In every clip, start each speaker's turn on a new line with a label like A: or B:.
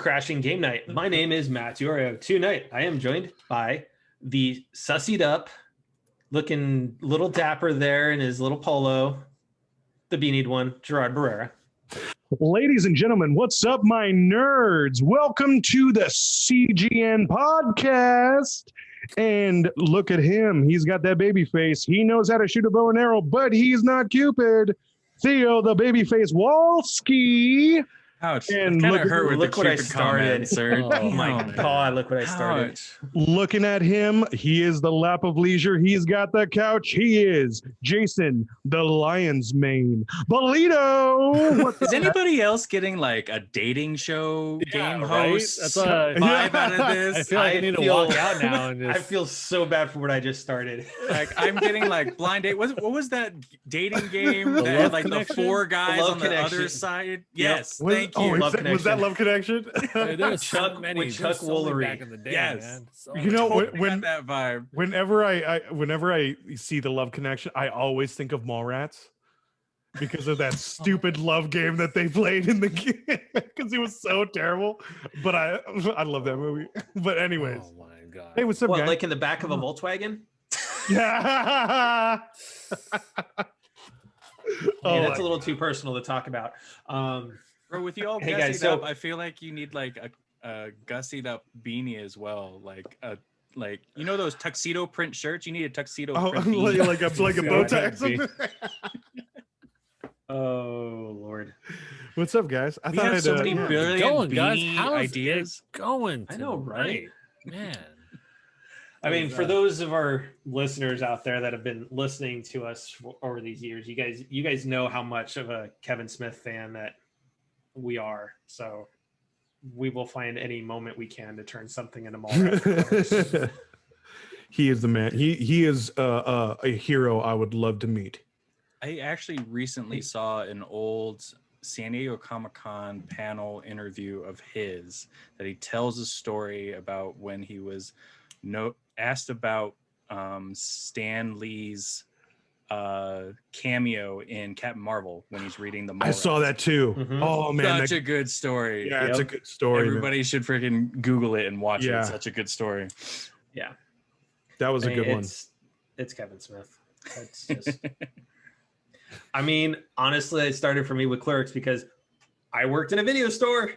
A: Crashing Game Night. My name is Matt Diorio. Tonight, I am joined by the sussied up, looking little dapper there in his little polo, the beanied one, Gerard Barrera.
B: Ladies and gentlemen, what's up, my nerds? Welcome to the CGN podcast. And look at him. He's got that baby face. He knows how to shoot a bow and arrow, but he's not Cupid. Theo, the baby face Walski.
C: Ouch.
B: And
C: kind of hurt with
A: look
C: the
A: what I
C: Cupid
A: started.
C: comment, sir.
A: Oh my God, look what I started.
C: Ouch.
B: Looking at him, he is the lap of leisure. He's got the couch. He is Jason, the lion's mane. Bolito.
C: Is anybody else getting like a dating show game
D: right?
C: host
D: That's a
C: vibe out of this?
D: I feel like I need to walk out now and just.
A: I feel so bad for what I just started.
C: Like I'm getting like blind date. What was that dating game
D: The
C: that
D: Love
C: had like
D: Connection?
C: the four guys
A: Love
C: on the
A: Connection.
C: other side?
A: Yep.
C: Yes,
B: Was-
C: thank
B: oh,
C: you.
B: is
A: Love
B: that- was that Love Connection?
D: Dude, there was so
A: Chuck-
D: many.
A: with
D: There was
A: Chuck
D: so many
A: Woolery.
D: back in the day,
C: Yes.
D: man. So
B: You know,
C: Totally
B: when-
C: got that vibe.
B: Whenever I see the Love Connection, I always think of Mallrats because of that stupid love game that they played in the game because it was so terrible. But I love that movie. But anyways,
D: oh my god.
B: hey, what's up,
A: What,
B: guys?
A: like in the back of a Volkswagen?
B: Yeah.
A: Hey, that's a little too personal to talk about.
C: Bro, with you all
A: Hey,
C: gussied
A: guys, so-
C: up, I feel like you need like a gussied up beanie as well. Like you know those tuxedo print shirts? You need a tuxedo print beanie.
B: like a bow tie. or something.
A: Oh Lord,
B: What's up, guys? I
C: We have so many
B: yeah.
C: brilliant
D: Going, guys.
C: beanie
D: How is
C: ideas.
D: it going?
A: I know, right?
D: Man.
A: I mean, for those of our listeners out there that have been listening to us over these years, you guys know how much of a Kevin Smith fan that we are. So we will find any moment we can to turn something into Mallrats.
B: He is the man. He is a hero I would love to meet.
C: I actually recently saw an old San Diego Comic-Con panel interview of his that he tells a story about when he was asked about Stan Lee's cameo in Captain Marvel when he's reading the Mallrats.
B: I saw that too.
A: Mhm.
B: Oh man,
C: Such a good story.
B: yeah, it's a
A: Yep.
B: good story. man.
C: Everybody should freaking Google it and watch it.
B: Yeah.
C: It's such a good story.
A: Yeah,
B: That was a good one.
A: It's Kevin Smith. It's just. I mean, honestly, it started for me with Clerks because I worked in a video store.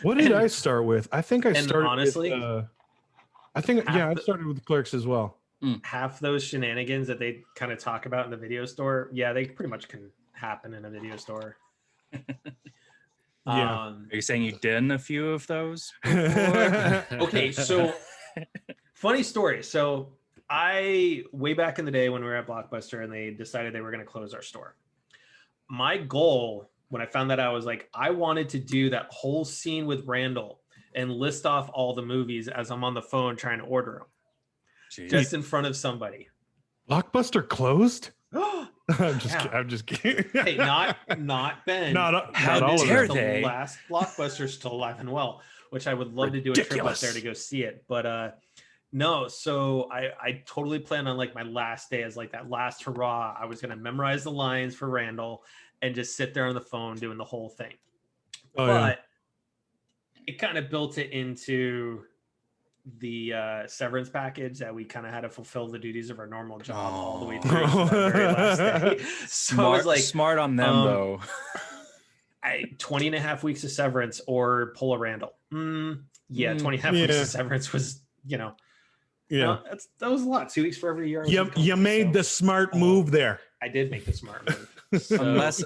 B: What did I start with? I think I
A: And
B: started.
A: honestly,
B: I think
A: half
B: I
A: the-
B: started with Clerks as well.
A: half those shenanigans that they kind of talk about in the video store, yeah, they pretty much can happen in a video store.
B: Yeah.
C: Are you saying you did a few of those before?
A: Okay, so funny story. So way back in the day when we were at Blockbuster and they decided they were going to close our store. My goal when I found that out was like, I wanted to do that whole scene with Randall and list off all the movies as I'm on the phone trying to order them
C: Jeez.
A: just in front of somebody.
B: Blockbuster closed.
A: Hey,
B: I'm just kidding.
A: not Ben.
B: Not
C: How
B: all of
C: dare
B: it.
A: The
C: they?
A: last Blockbuster still alive and well, which I would love to do a trip up
B: Ridiculous.
A: there to go see it. But no, so I totally planned on like my last day as like that last hurrah. I was gonna memorize the lines for Randall and just sit there on the phone doing the whole thing.
B: Oh,
A: But
B: yeah.
A: it kind of built it into the severance package that we kind of had to fulfill the duties of our normal job all the way through to that very last day. So I was like,
C: smart on them though.
A: 20 and a half weeks of severance or pull a Randall. Yeah, 20 and a half weeks
B: Yeah.
A: of severance was,
B: Yeah.
A: that was a lot. 2 weeks for every year. I was in
B: You
A: company,
B: made
A: so
B: the smart move there.
A: I did make the smart move. So,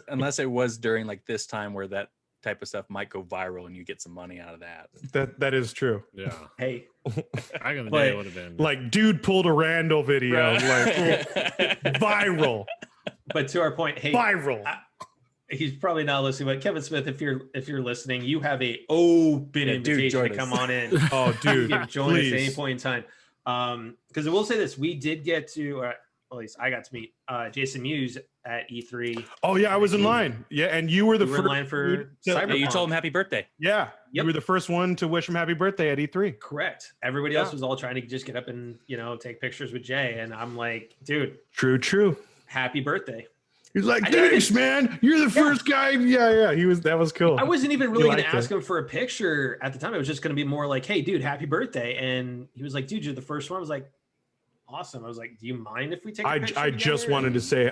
C: unless it was during like this time where that type of stuff might go viral and you get some money out of that.
B: That is true.
D: Yeah.
A: hey,
D: Back in the
A: But,
D: day, it would have been.
B: Like, dude pulled a Randall video, like viral,
A: but to our point, hey,
B: viral.
A: he's probably not listening, but Kevin Smith, if you're listening, you have a open
C: Yeah, dude,
A: invitation to
C: join
A: come
C: us.
A: on in.
B: Oh,
A: You
B: dude,
A: can join us at any
B: please.
A: point in time. Because I will say this, we did get to, at least I got to meet Jason Mewes at E3.
B: Oh yeah, I was in line. Yeah, and you were the
A: We were in
B: first
A: line for
B: dude
C: Yeah,
A: Cyberpunk.
C: you told him happy birthday.
B: Yeah, you
A: Yep.
B: were the first one to wish him happy birthday at E3.
A: Correct. Everybody else
B: Yeah.
A: was all trying to just get up and take pictures with Jay, and I'm like, dude,
B: True.
A: happy birthday.
B: He's like,
A: I didn't
B: thanks, man. You're the first guy. Yeah. That was cool.
A: I wasn't even really going to
B: liked
A: ask him for a picture at the time. It was just going to be more like, hey, dude, happy birthday. And he was like, dude, you're the first one. I was like, awesome. I was like, do you mind if we take a picture
B: I just
A: together?
B: wanted to say,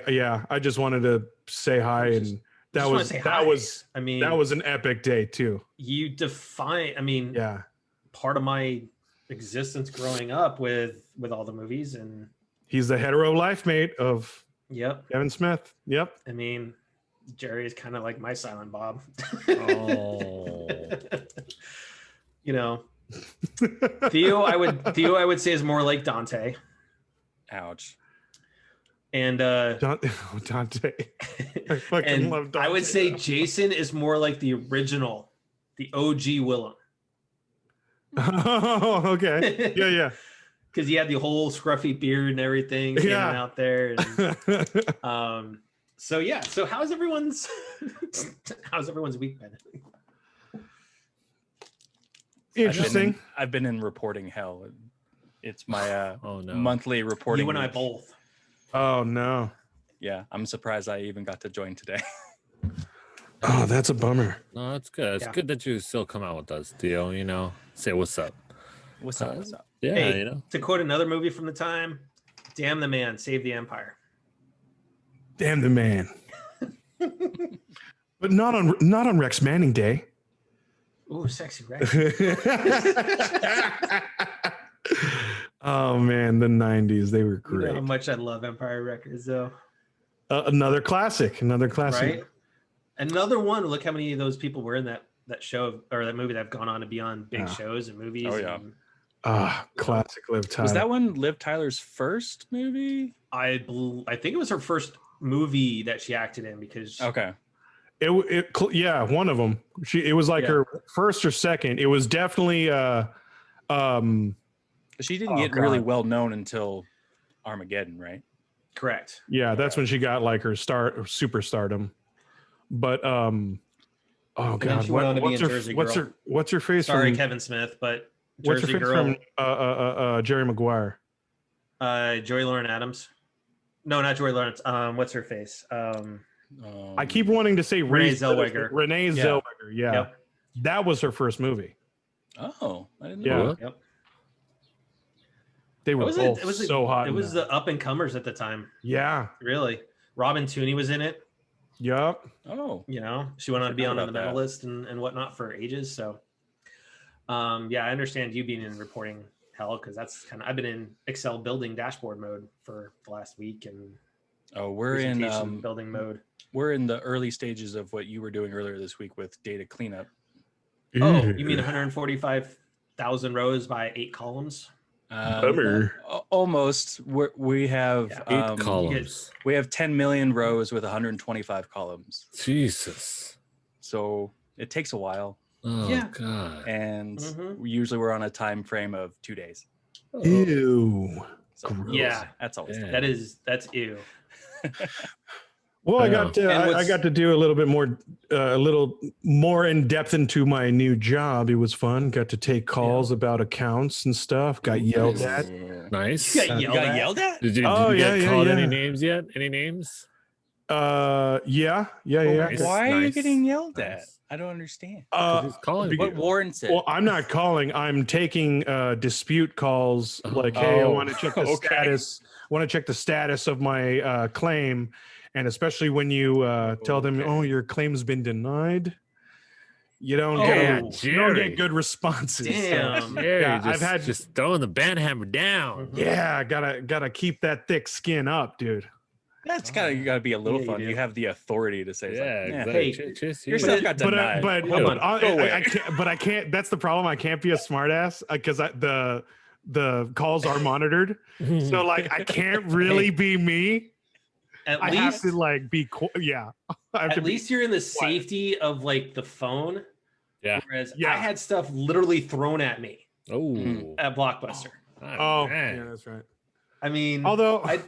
B: I just wanted to say hi. And that was
A: I mean,
B: that was an epic day too.
A: You define, I mean,
B: Yeah.
A: part of my existence growing up with all the movies. And
B: he's the hetero life mate of
A: yep.
B: Kevin Smith. Yep.
A: I mean, Jerry is kind of like my Silent Bob.
D: Oh.
A: You know, Theo, I would say is more like Dante.
C: Ouch.
B: Dante.
A: And
B: I fucking love Dante.
A: I would say Jason is more like the original, the OG Willem.
B: Oh, okay. Yeah.
A: Because he had the whole scruffy beard and everything standing out there. And, so yeah. So how's everyone's week been?
B: Interesting.
C: I've been in reporting hell. It's my
D: Oh, no.
C: monthly reporting.
A: You and I
C: week.
A: both.
B: Oh no.
C: Yeah, I'm surprised I even got to join today.
B: Oh, that's a bummer.
D: No, it's good. It's
A: Yeah.
D: good that you still come out with us, Theo. You know, say what's up.
C: What's up? What's up?
D: Yeah,
A: Hey,
D: you know.
A: to quote another movie from the time, damn the man, save the empire.
B: Damn the man. But not on Rex Manning Day.
A: Ooh, sexy, right?
B: Oh man, the 90s, they were
A: You know
B: great.
A: how much I love Empire Records, though.
B: Another classic.
A: Right? Another one. Look how many of those people were in that show or that movie that have gone on to be on big shows and movies.
C: Oh, yeah.
A: And
B: Classic Liv Tyler.
C: Was that one Liv Tyler's first movie?
A: I think it was her first movie that she acted in because
C: Okay.
B: Yeah, one of them. It was like her first or second. It was definitely
C: She didn't get really well known until Armageddon, right?
A: correct.
B: yeah, that's when she got like her superstardom. But
A: then
B: god,
A: she went on to be in Jersey Girl.
B: what's her face
A: Sorry,
B: from
A: Kevin Smith, but
B: what's her
A: Jersey
B: face
A: Girl,
B: from Jerry Maguire?
A: Joy Lauren Adams. No, not Joy Lawrence. What's her face?
B: I keep wanting to say
A: Renee Zellweger.
B: Renee
C: Yeah.
B: Zellweger, yeah.
A: Yep.
B: That was her first movie.
C: Oh, I didn't
B: Yeah.
C: know.
D: What?
A: Yep.
B: They were both
A: It was
B: so hot.
A: It
B: in
A: was
B: that.
A: the up and comers at the time.
B: Yeah.
A: Really, Robin Tooney was in it.
B: Yup.
C: Oh,
A: You know, she went on to be
C: Forgot
A: on the
C: about that.
A: medalist and whatnot for ages. So, yeah, I understand you being in reporting hell because that's kind of I've been in Excel building dashboard mode for the last week and
C: we're in
A: presentation building mode.
C: we're in the early stages of what you were doing earlier this week with data cleanup.
A: Oh, you mean 145,000 rows by 8 columns?
B: Bummer.
C: Almost. We have
D: Eight columns.
C: we have 10 million rows with 125 columns.
D: Jesus.
C: So it takes a while,
D: Oh
A: Yeah.
D: God.
C: and
A: Mhm.
C: we're on a time frame of 2 days.
B: Ew.
C: So
B: Gross.
A: Yeah,
C: that's always
D: Yeah.
A: that's ew.
B: Well, I
D: Yeah.
B: got to
A: And
B: I
A: what's-
B: got to do a little more in depth into my new job. It was fun. Got to take calls about accounts and stuff. Got yelled at.
D: Nice.
A: You got
C: You got yelled at?
D: Did you,
B: Oh,
D: did you
B: yeah,
D: get
B: yeah,
D: called
B: yeah.
D: any names yet? Any names?
B: Yeah.
D: Nice.
C: Why are you
D: Nice.
C: getting yelled at?
D: Nice.
C: I don't understand.
D: He's calling
C: What
D: people.
C: warrants it?
B: Well, I'm not calling. I'm taking dispute calls. Like, hey, I
C: Oh,
B: want to check the
C: okay.
B: status. Want to check the status of my claim, and especially when you tell them,
C: Okay.
B: "Oh, your claim's been denied," you don't
A: Oh,
B: get you don't
D: Jerry.
B: get good responses. So,
A: Damn.
D: Jerry,
B: Yeah,
D: just,
B: I've had-
D: just throwing the banhammer down.
B: yeah, gotta keep that thick skin up, dude.
C: That's gotta be a little
A: Yeah, you
C: fun.
A: do.
C: You have the authority to say,
D: Yeah,
C: something.
D: exactly.
A: Hey,
D: Just
C: your
D: here.
C: stuff got denied.
B: But
A: Hold on.
B: I,
C: Go
B: I,
C: away.
B: I can't. But I can't. That's the problem. I can't be a smartass because the calls are monitored. So like I can't really be me.
A: At
B: I have
A: least
B: to like be. Yeah. I have to
A: at
B: be.
A: least you're in the safety of like the phone.
D: Yeah.
A: Whereas
B: Yeah.
A: I had stuff literally thrown at me
D: Oh,
A: at Blockbuster.
B: Oh,
D: man.
B: yeah, that's right.
A: I mean,
B: Although,
A: I-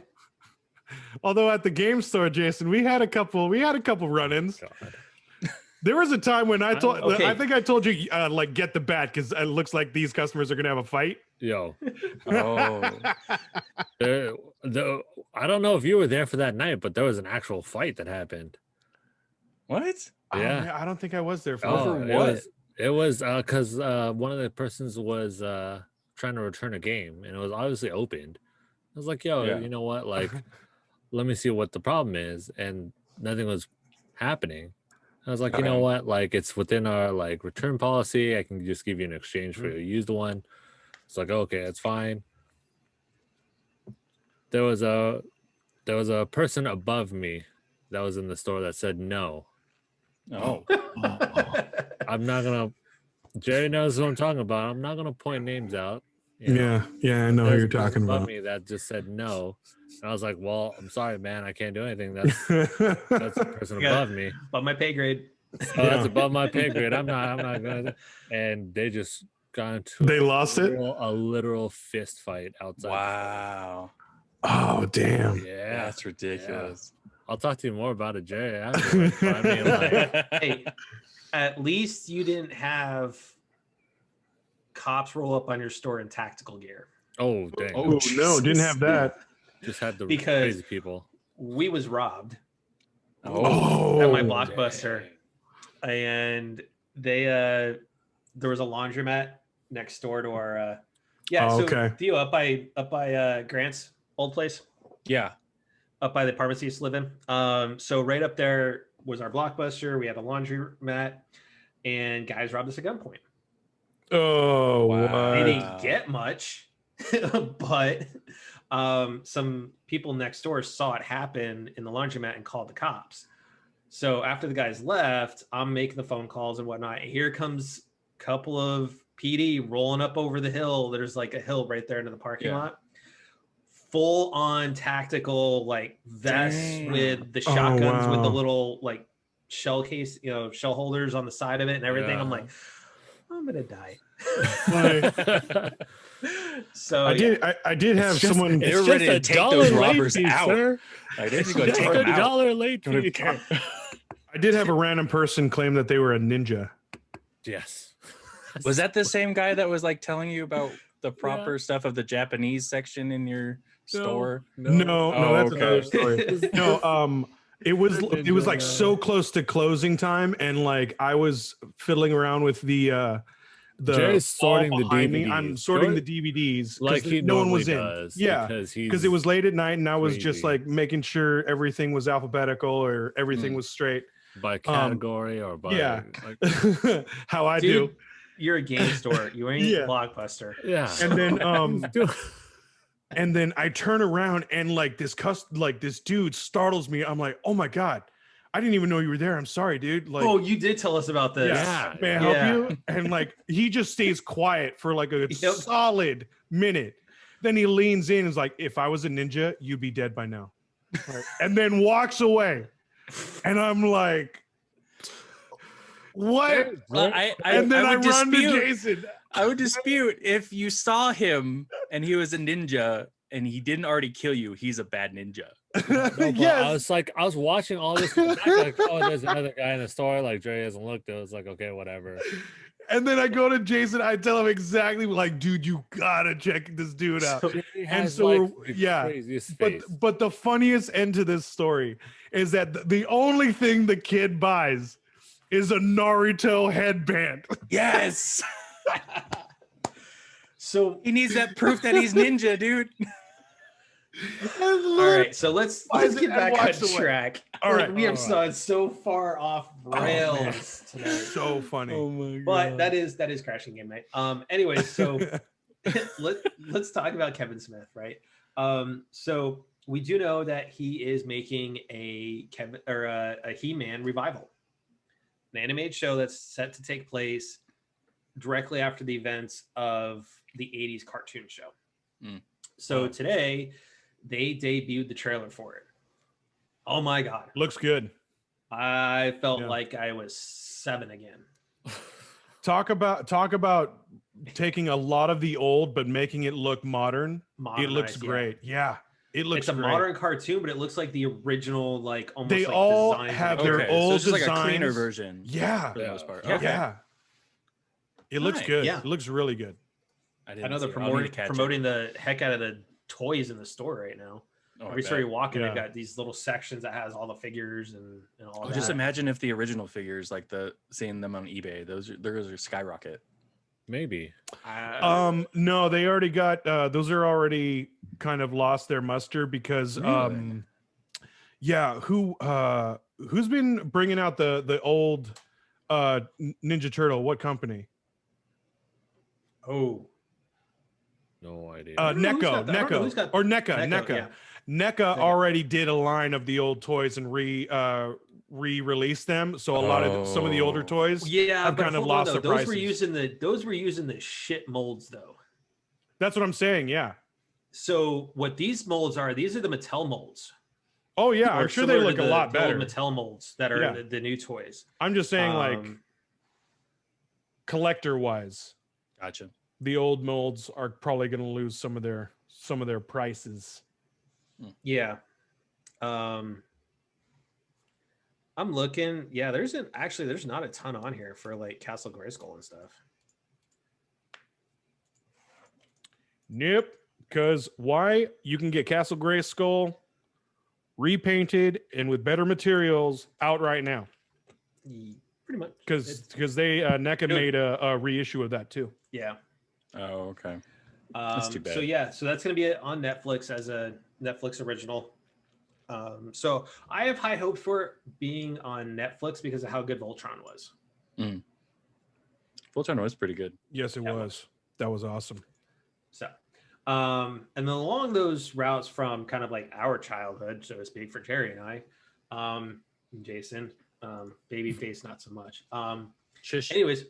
B: although at the game store, Jason, we had a couple run-ins.
D: God.
B: There was a time when I told,
A: Okay.
B: I think I told you, like, get the bat because it looks like these customers are gonna have a fight.
D: Yo,
C: Oh,
D: I don't know if you were there for that night, but there was an actual fight that happened.
C: What?
B: Oh,
D: Yeah.
B: man, I don't think I was there for
C: Over
B: that.
C: what?
D: It was because one of the persons was trying to return a game, and it was obviously opened. I was like, "Yo,
C: Yeah.
D: you know what? Like, let me see what the problem is," and nothing was happening. I was like, you know
C: Okay.
D: what? Like, it's within our like return policy. I can just give you an exchange for a used one. It's like, okay, that's fine. There was a person above me that was in the store that said no.
C: Oh.
D: I'm not gonna. Jerry knows what I'm talking about. I'm not gonna point names out. You know?
B: Yeah, I know who
D: There's
B: you're
D: a person
B: talking
D: above
B: about.
D: me that just said no, and I was like, "Well, I'm sorry, man. I can't do anything. That's the person
A: Yeah.
D: above me.
A: Above my pay grade.
D: So
B: Yeah.
D: that's above my pay grade. I'm not gonna." And they just got into
B: They lost it?
D: a literal fist fight outside.
C: Wow.
B: Oh, damn.
D: Yeah,
C: That's ridiculous.
D: I'll talk to you more about it, Jerry. Afterwards. But I mean, like,
A: Hey, at least you didn't have cops roll up on your store in tactical gear.
D: oh dang,
B: Oh, no, didn't
C: Jesus.
B: have that.
D: just had the
A: Because-
D: crazy people.
A: We was robbed
B: Oh,
A: at my Blockbuster,
D: Dang.
A: and they there was a laundromat next door to our
B: Oh,
A: so
B: okay.
A: Theo up by Grant's old place,
C: Yeah.
A: up by the apartments he used to live in. So right up there was our Blockbuster. We had a laundromat, and guys robbed us at gunpoint.
B: Oh,
C: Wow.
A: They
B: what?
A: didn't get much, but some people next door saw it happen in the laundromat and called the cops. So after the guys left, I'm making the phone calls and whatnot. And here comes a couple of PD rolling up over the hill. There's like a hill right there into the parking lot. Full on tactical like vests
C: Dang.
A: with the shotguns with the
B: wow.
A: little like shell case, shell holders on the side of it and everything. I'm
D: Yeah.
A: like, I'm gonna die.
B: Funny.
A: So
B: I did have
C: just-
B: someone.
C: They were ready to take those robbers out.
D: sir.
C: Like, they just go
D: Just
C: take
D: a
C: them out.
D: dollar late fee.
B: I did have a random person claim that they were a ninja.
D: Yes.
C: Was that the same guy that was like telling you about the proper stuff of the Japanese section in your store?
B: No,
C: Oh,
B: that's
C: okay.
B: another story. No, it was like so close to closing time, and like I was fiddling around with the
D: Jerry's sorting
B: wall
D: the
B: behind me.
D: DVDs.
B: I'm sorting the DVDs
D: like he
B: no one was in.
D: normally does.
B: Yeah,
D: because
B: because it was late at night, and I was just
D: crazy.
B: like making sure everything was alphabetical or everything was straight.
D: by category or by
B: yeah.
D: like,
B: How I
A: Dude,
B: do.
A: you're a game store. You ain't
B: Yeah.
A: Blockbuster.
D: yeah.
B: And then
D: Dude,
B: and then I turn around and like this dude startles me. I'm like, oh my God, I didn't even know you were there. I'm sorry, dude. Like,
A: Oh, you did tell us about this.
D: Yeah.
B: may I help
A: Yeah.
B: you? And like he just stays quiet for like a
A: Yep.
B: solid minute. Then he leans in and is like, if I was a ninja, you'd be dead by now. Right. And then walks away. And I'm like, what? And then I
C: would
B: run to
C: dispute.
B: Jason.
C: I would dispute if you saw him and he was a ninja and he didn't already kill you. He's a bad ninja.
D: No, but
B: Yes.
D: I was watching all this like, oh, there's another guy in the store, like Dre hasn't looked. It was like, okay, whatever.
B: And then I go to Jason. I tell him exactly like, dude, you gotta check this dude out.
D: He has,
B: so
D: like,
B: we're-
D: the
B: yeah,
D: craziest face.
B: But the funniest end to this story is that the only thing the kid buys is a Naruto headband.
C: Yes.
A: So
C: He needs that proof that he's ninja, dude.
A: all right, so let's
B: Buys it
A: get
B: and
A: back on
B: walks away.
A: track.
B: All right.
A: we have
D: All
A: gone so far off rails tonight.
B: So funny.
C: my
A: But that is Crashing Game Night. Anyways, so let's talk about Kevin Smith, right? So we do know that he is making a He-Man revival, an animated show that's set to take place directly after the events of the 80s cartoon show. So today they debuted the trailer for it. Oh my God.
B: Looks good.
A: I felt
B: Yeah.
A: like I was 7 again.
B: Talk about taking a lot of the old but making it look modern. It looks
A: Modernized, yeah.
B: great. Yeah. It looks
A: It's a
B: great.
A: modern cartoon, but it looks like the original, like almost
B: They
A: like
B: all
A: designs
B: have
A: of-
B: their
C: okay,
B: old
C: so it's just like a
B: designs.
C: cleaner version.
B: Yeah.
C: For the most part.
A: Yeah.
C: Okay.
B: Yeah. It looks
C: Nice.
B: good.
A: Yeah.
B: It looks really good.
C: I
A: I
C: didn't
A: know they're
C: see it. I'll need to
A: promoting
C: catch it.
A: promoting the heck out of the toys in the store right now.
C: Oh, I
A: Every store you
C: bet.
A: walk in,
B: Yeah.
A: they've got these little sections that has all the figures and all
C: Oh,
A: that.
C: just imagine if the original figures, like seeing them on eBay, those are skyrocket.
D: Maybe.
B: No, they already got those are already kind of lost their muster because
C: Really?
B: yeah, who's been bringing out the old Ninja Turtle? What company?
A: Oh,
D: No idea.
A: I don't know who's got
B: NECA,
A: the- I don't know who's got
B: or NECA,
A: NECA,
B: NECA.
A: yeah.
B: NECA already did a line of the old toys and re-released them. So a lot of some of the older
C: Oh.
B: toys
A: Yeah,
B: have
A: but
B: kind of
A: hold on,
B: lost
A: though.
B: their
A: Those
B: prices.
A: were using the shit molds though.
B: That's what I'm saying. Yeah.
A: So what these molds are, these are the Mattel molds.
B: Oh yeah,
A: Or
B: I'm sure they
A: similar
B: look
A: to
B: a lot
A: the
B: better.
A: old Mattel molds that are
B: Yeah.
A: in the new toys.
B: I'm just saying, like
A: Um,
B: collector wise,
C: Gotcha.
B: the old molds are probably going to lose some of their prices.
A: Yeah. I'm looking. Yeah, there's not a ton on here for like Castle Grayskull and stuff.
B: Nope. Because why? You can get Castle Grayskull repainted and with better materials out right now.
A: Pretty much.
B: Because they NECA made a reissue of that too.
A: Yeah.
C: Oh, okay. That's too bad.
A: So yeah, so that's going to be on Netflix as a Netflix original. So I have high hopes for it being on Netflix because of how good Voltron was.
C: Voltron was pretty good.
B: Yes, it was. That was awesome.
A: So, and then along those routes from kind of like our childhood, so to speak, for Jerry and I, Jason, Babyface, not so much.
C: Shush.
A: Anyways,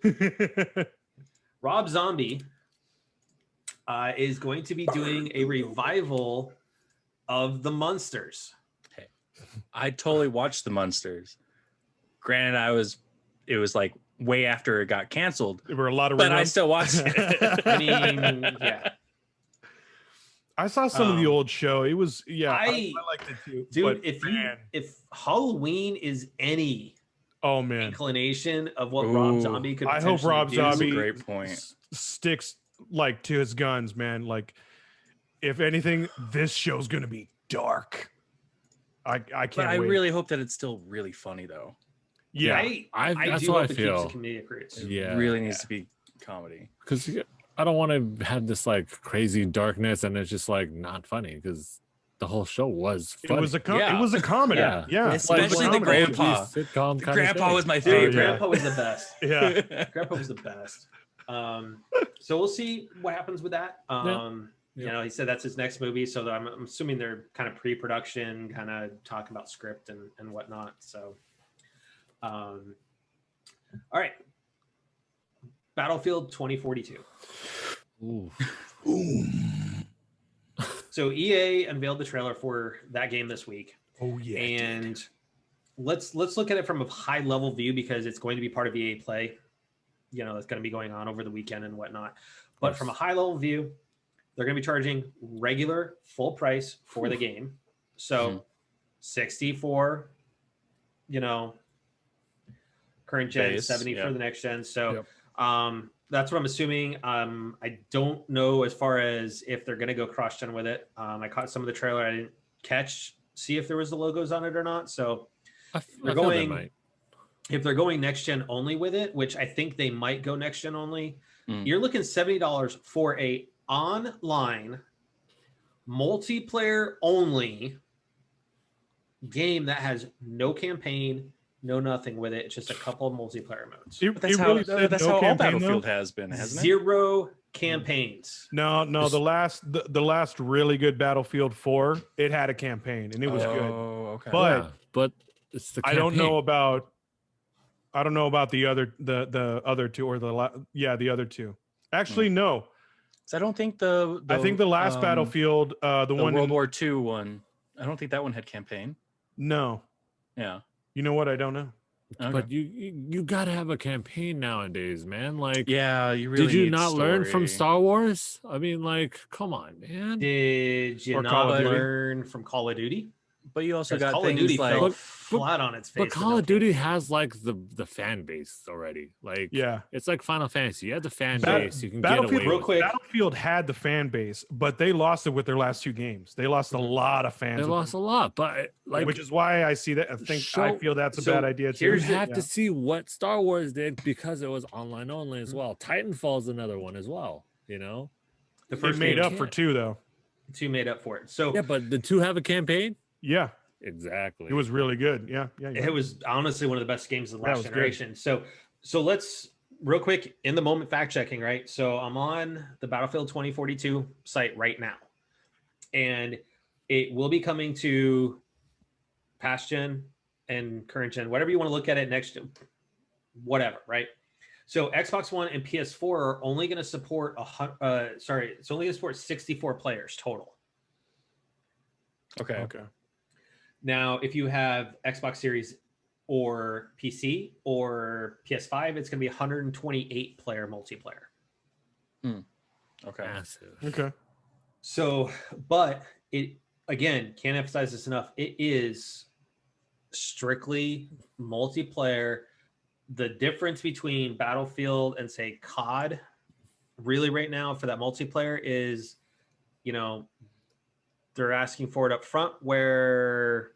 A: Rob Zombie is going to be doing a revival of the Munsters.
C: Hey, I totally watched the Munsters. Granted, it was like way after it got canceled,
B: There were a lot of
C: but I
B: reruns.
C: still watched it.
A: I mean, yeah.
B: I saw some of the old show. It was I liked it too.
A: Dude,
B: But,
A: if Halloween is any
B: oh man,
A: inclination of what Rob Zombie could
B: I hope
A: potentially
B: Rob
A: do,
C: That's a
B: Zombie
C: great point.
B: sticks like to his guns, man. Like, if anything, this show's gonna be dark. I can't.
C: But I
B: wait.
C: really hope that it's still really funny, though.
B: Yeah.
A: I
D: that's
A: do
D: what I
A: hope it keeps
D: feel.
A: the comedic roots.
C: It
D: Yeah,
C: really needs to be comedy.
D: Because I don't want to have this like crazy darkness and it's just like not funny because the whole show was
B: It
D: funny.
B: was a
C: Yeah.
B: it was a comedy.
D: Yeah.
B: Yeah,
C: Especially
B: it was a
C: the
B: comedy.
C: grandpa.
D: Sitcom
C: The
D: kind
C: grandpa
D: of thing.
C: was my
A: Dude,
C: favorite.
A: Grandpa was the best.
B: Yeah.
A: Grandpa was the best. So we'll see what happens with that. You know, he said that's his next movie, so I'm assuming they're kind of pre-production, kind of talking about script and whatnot. So, all right, Battlefield 2042.
D: Ooh.
A: So EA unveiled the trailer for that game this week.
B: Oh yeah.
A: And let's look at it from a high level view because it's going to be part of EA Play. You know, that's going to be going on over the weekend and whatnot. But from a high level view, they're going to be charging regular full price for the game. So 60 for, you know, current gen,
C: Base,
A: 70
C: yeah.
A: for the next gen. So that's what I'm assuming. I don't know as far as if they're going to go cross gen with it. I caught some of the trailer. I didn't see if there was the logos on it or not. So they're going, if they're going next gen only with it, which I think they might go next gen only, you're looking $70 for a online multiplayer only game that has no campaign, no nothing with it. It's just a couple of multiplayer modes.
C: That's how all Battlefield has been, hasn't it?
A: Zero campaigns.
B: No. The last really good Battlefield 4, it had a campaign and it was good.
C: Oh, okay.
B: But
D: it's the
B: I don't know about the other two or the other two. Actually, no.
C: So I don't think
B: I think the last Battlefield, the one
C: World War II one, I don't think that one had campaign.
B: No.
C: Yeah.
B: You know what? I don't know.
C: Okay.
D: But you gotta have a campaign nowadays, man. Like,
C: yeah, you really
D: did you
C: need
D: not learn from
C: story.
D: Star Wars? I mean, like, come on, man.
A: Did you
B: Or Call
A: not
B: of Duty.
A: learn from Call of Duty?
C: But you also
A: Because
C: got
A: Call of
C: things
A: Duty
C: like
A: fell flat on its face.
D: But
A: with
D: Call
A: no
D: of Duty
A: campaign.
D: has like the fan base already. Like,
B: Yeah.
D: it's like Final Fantasy. You have the fan base. You can get
B: Battlefield,
D: away
A: real
D: with
A: quick.
B: Battlefield had the fan base, but they lost it with their last 2 games. They lost a lot of fans.
D: They
B: with
D: lost a
B: them.
D: lot, but like,
B: Which is why I see that. I feel that's a bad idea too.
D: you
A: here's the-
D: have to see what Star Wars did because it was online only as well. Titanfall's another one as well. You know,
A: The
B: It
A: first
B: made
A: game,
B: up for 2 though.
A: 2 made up for it. So
D: yeah, but the 2 have a campaign.
B: Yeah,
D: Exactly.
B: it was really good. Yeah, yeah.
A: it was honestly one of the best games of the
B: That
A: last
B: was good.
A: generation. So let's real quick in the moment fact checking, right? So I'm on the Battlefield 2042 site right now, and it will be coming to past gen and current gen, whatever you want to look at it, next gen, whatever, right? So Xbox One and PS4 are only going to support it's only going to support 64 players total.
C: okay.
A: Now, if you have Xbox Series or PC or PS5, it's going to be 128 player multiplayer.
C: Okay.
D: Massive.
B: Okay.
A: So, but it, again, can't emphasize this enough. It is strictly multiplayer. The difference between Battlefield and say COD really right now for that multiplayer is, they're asking for it up front, where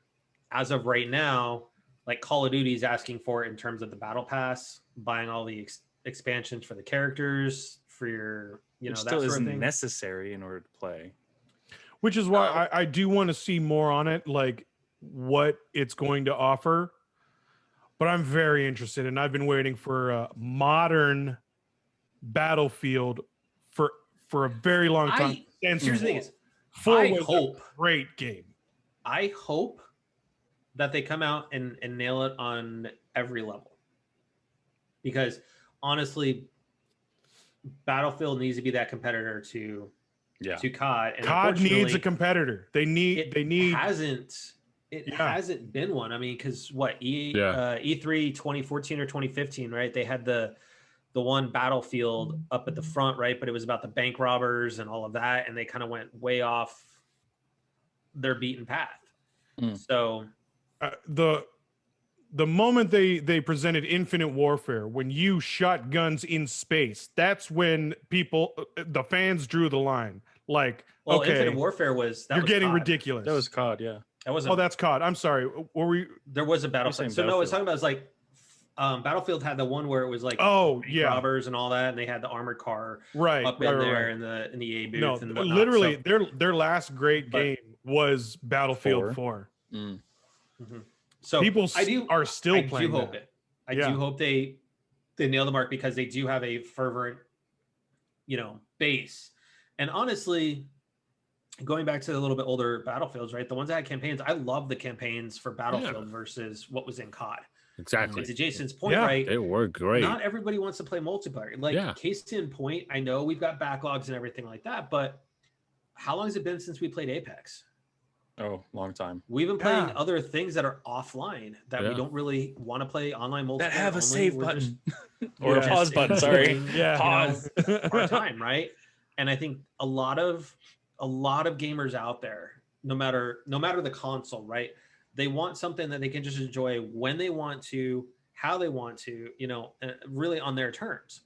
A: as of right now, like Call of Duty is asking for it in terms of the battle pass, buying all the expansions for the characters, for your,
C: Which
A: that
C: still
A: sort of
C: isn't
A: thing.
C: necessary in order to play.
B: Which is why I do want to see more on it, like what it's going to offer. But I'm very interested, and I've been waiting for a modern Battlefield for a very long time. And
A: Here's the thing is,
B: 4
A: I
B: was
A: hope-
B: a great game.
A: I hope that they come out and nail it on every level, because honestly, Battlefield needs to be that competitor to COD. And
B: COD needs a
A: unfortunately,
B: competitor. They need
A: hasn't been one. I mean, because E3 2014 or 2015, right? They had the one Battlefield up at the front, right? But it was about the bank robbers and all of that, and they kind of went way off their beaten path. So
B: the moment they presented Infinite Warfare, when you shot guns in space, that's when the fans drew the line. Like,
A: well,
B: okay,
A: Infinite Warfare was
B: you're getting
A: COD.
B: ridiculous.
C: That was COD, yeah.
A: That wasn't.
B: That's COD. I'm sorry.
A: There was a Battlefield. So no, I was talking about is like Battlefield had the one where it was like bank robbers and all that, and they had the armored car up in there in the EA booth.
B: No,
A: and whatnot.
B: literally, their last great game was Battlefield 4.
A: So
B: people are still playing.
A: I do hope it. I do hope they nail the mark, because they do have a fervent, base. And honestly, going back to the little bit older Battlefields, right? The ones that had campaigns, I love the campaigns for Battlefield versus what was in COD.
D: Exactly.
A: To Jason's point, right?
D: They were great.
A: Not everybody wants to play multiplayer. Like, case in point, I know we've got backlogs and everything like that, but how long has it been since we played Apex?
C: Oh, long time.
A: We've been playing other things that are offline that we don't really want to play online multiplayer.
C: That have a save button or
A: just
C: a pause button. Sorry.
A: Pause. Our time, right? And I think a lot of gamers out there, no matter the console, right? They want something that they can just enjoy when they want to, how they want to, really on their terms,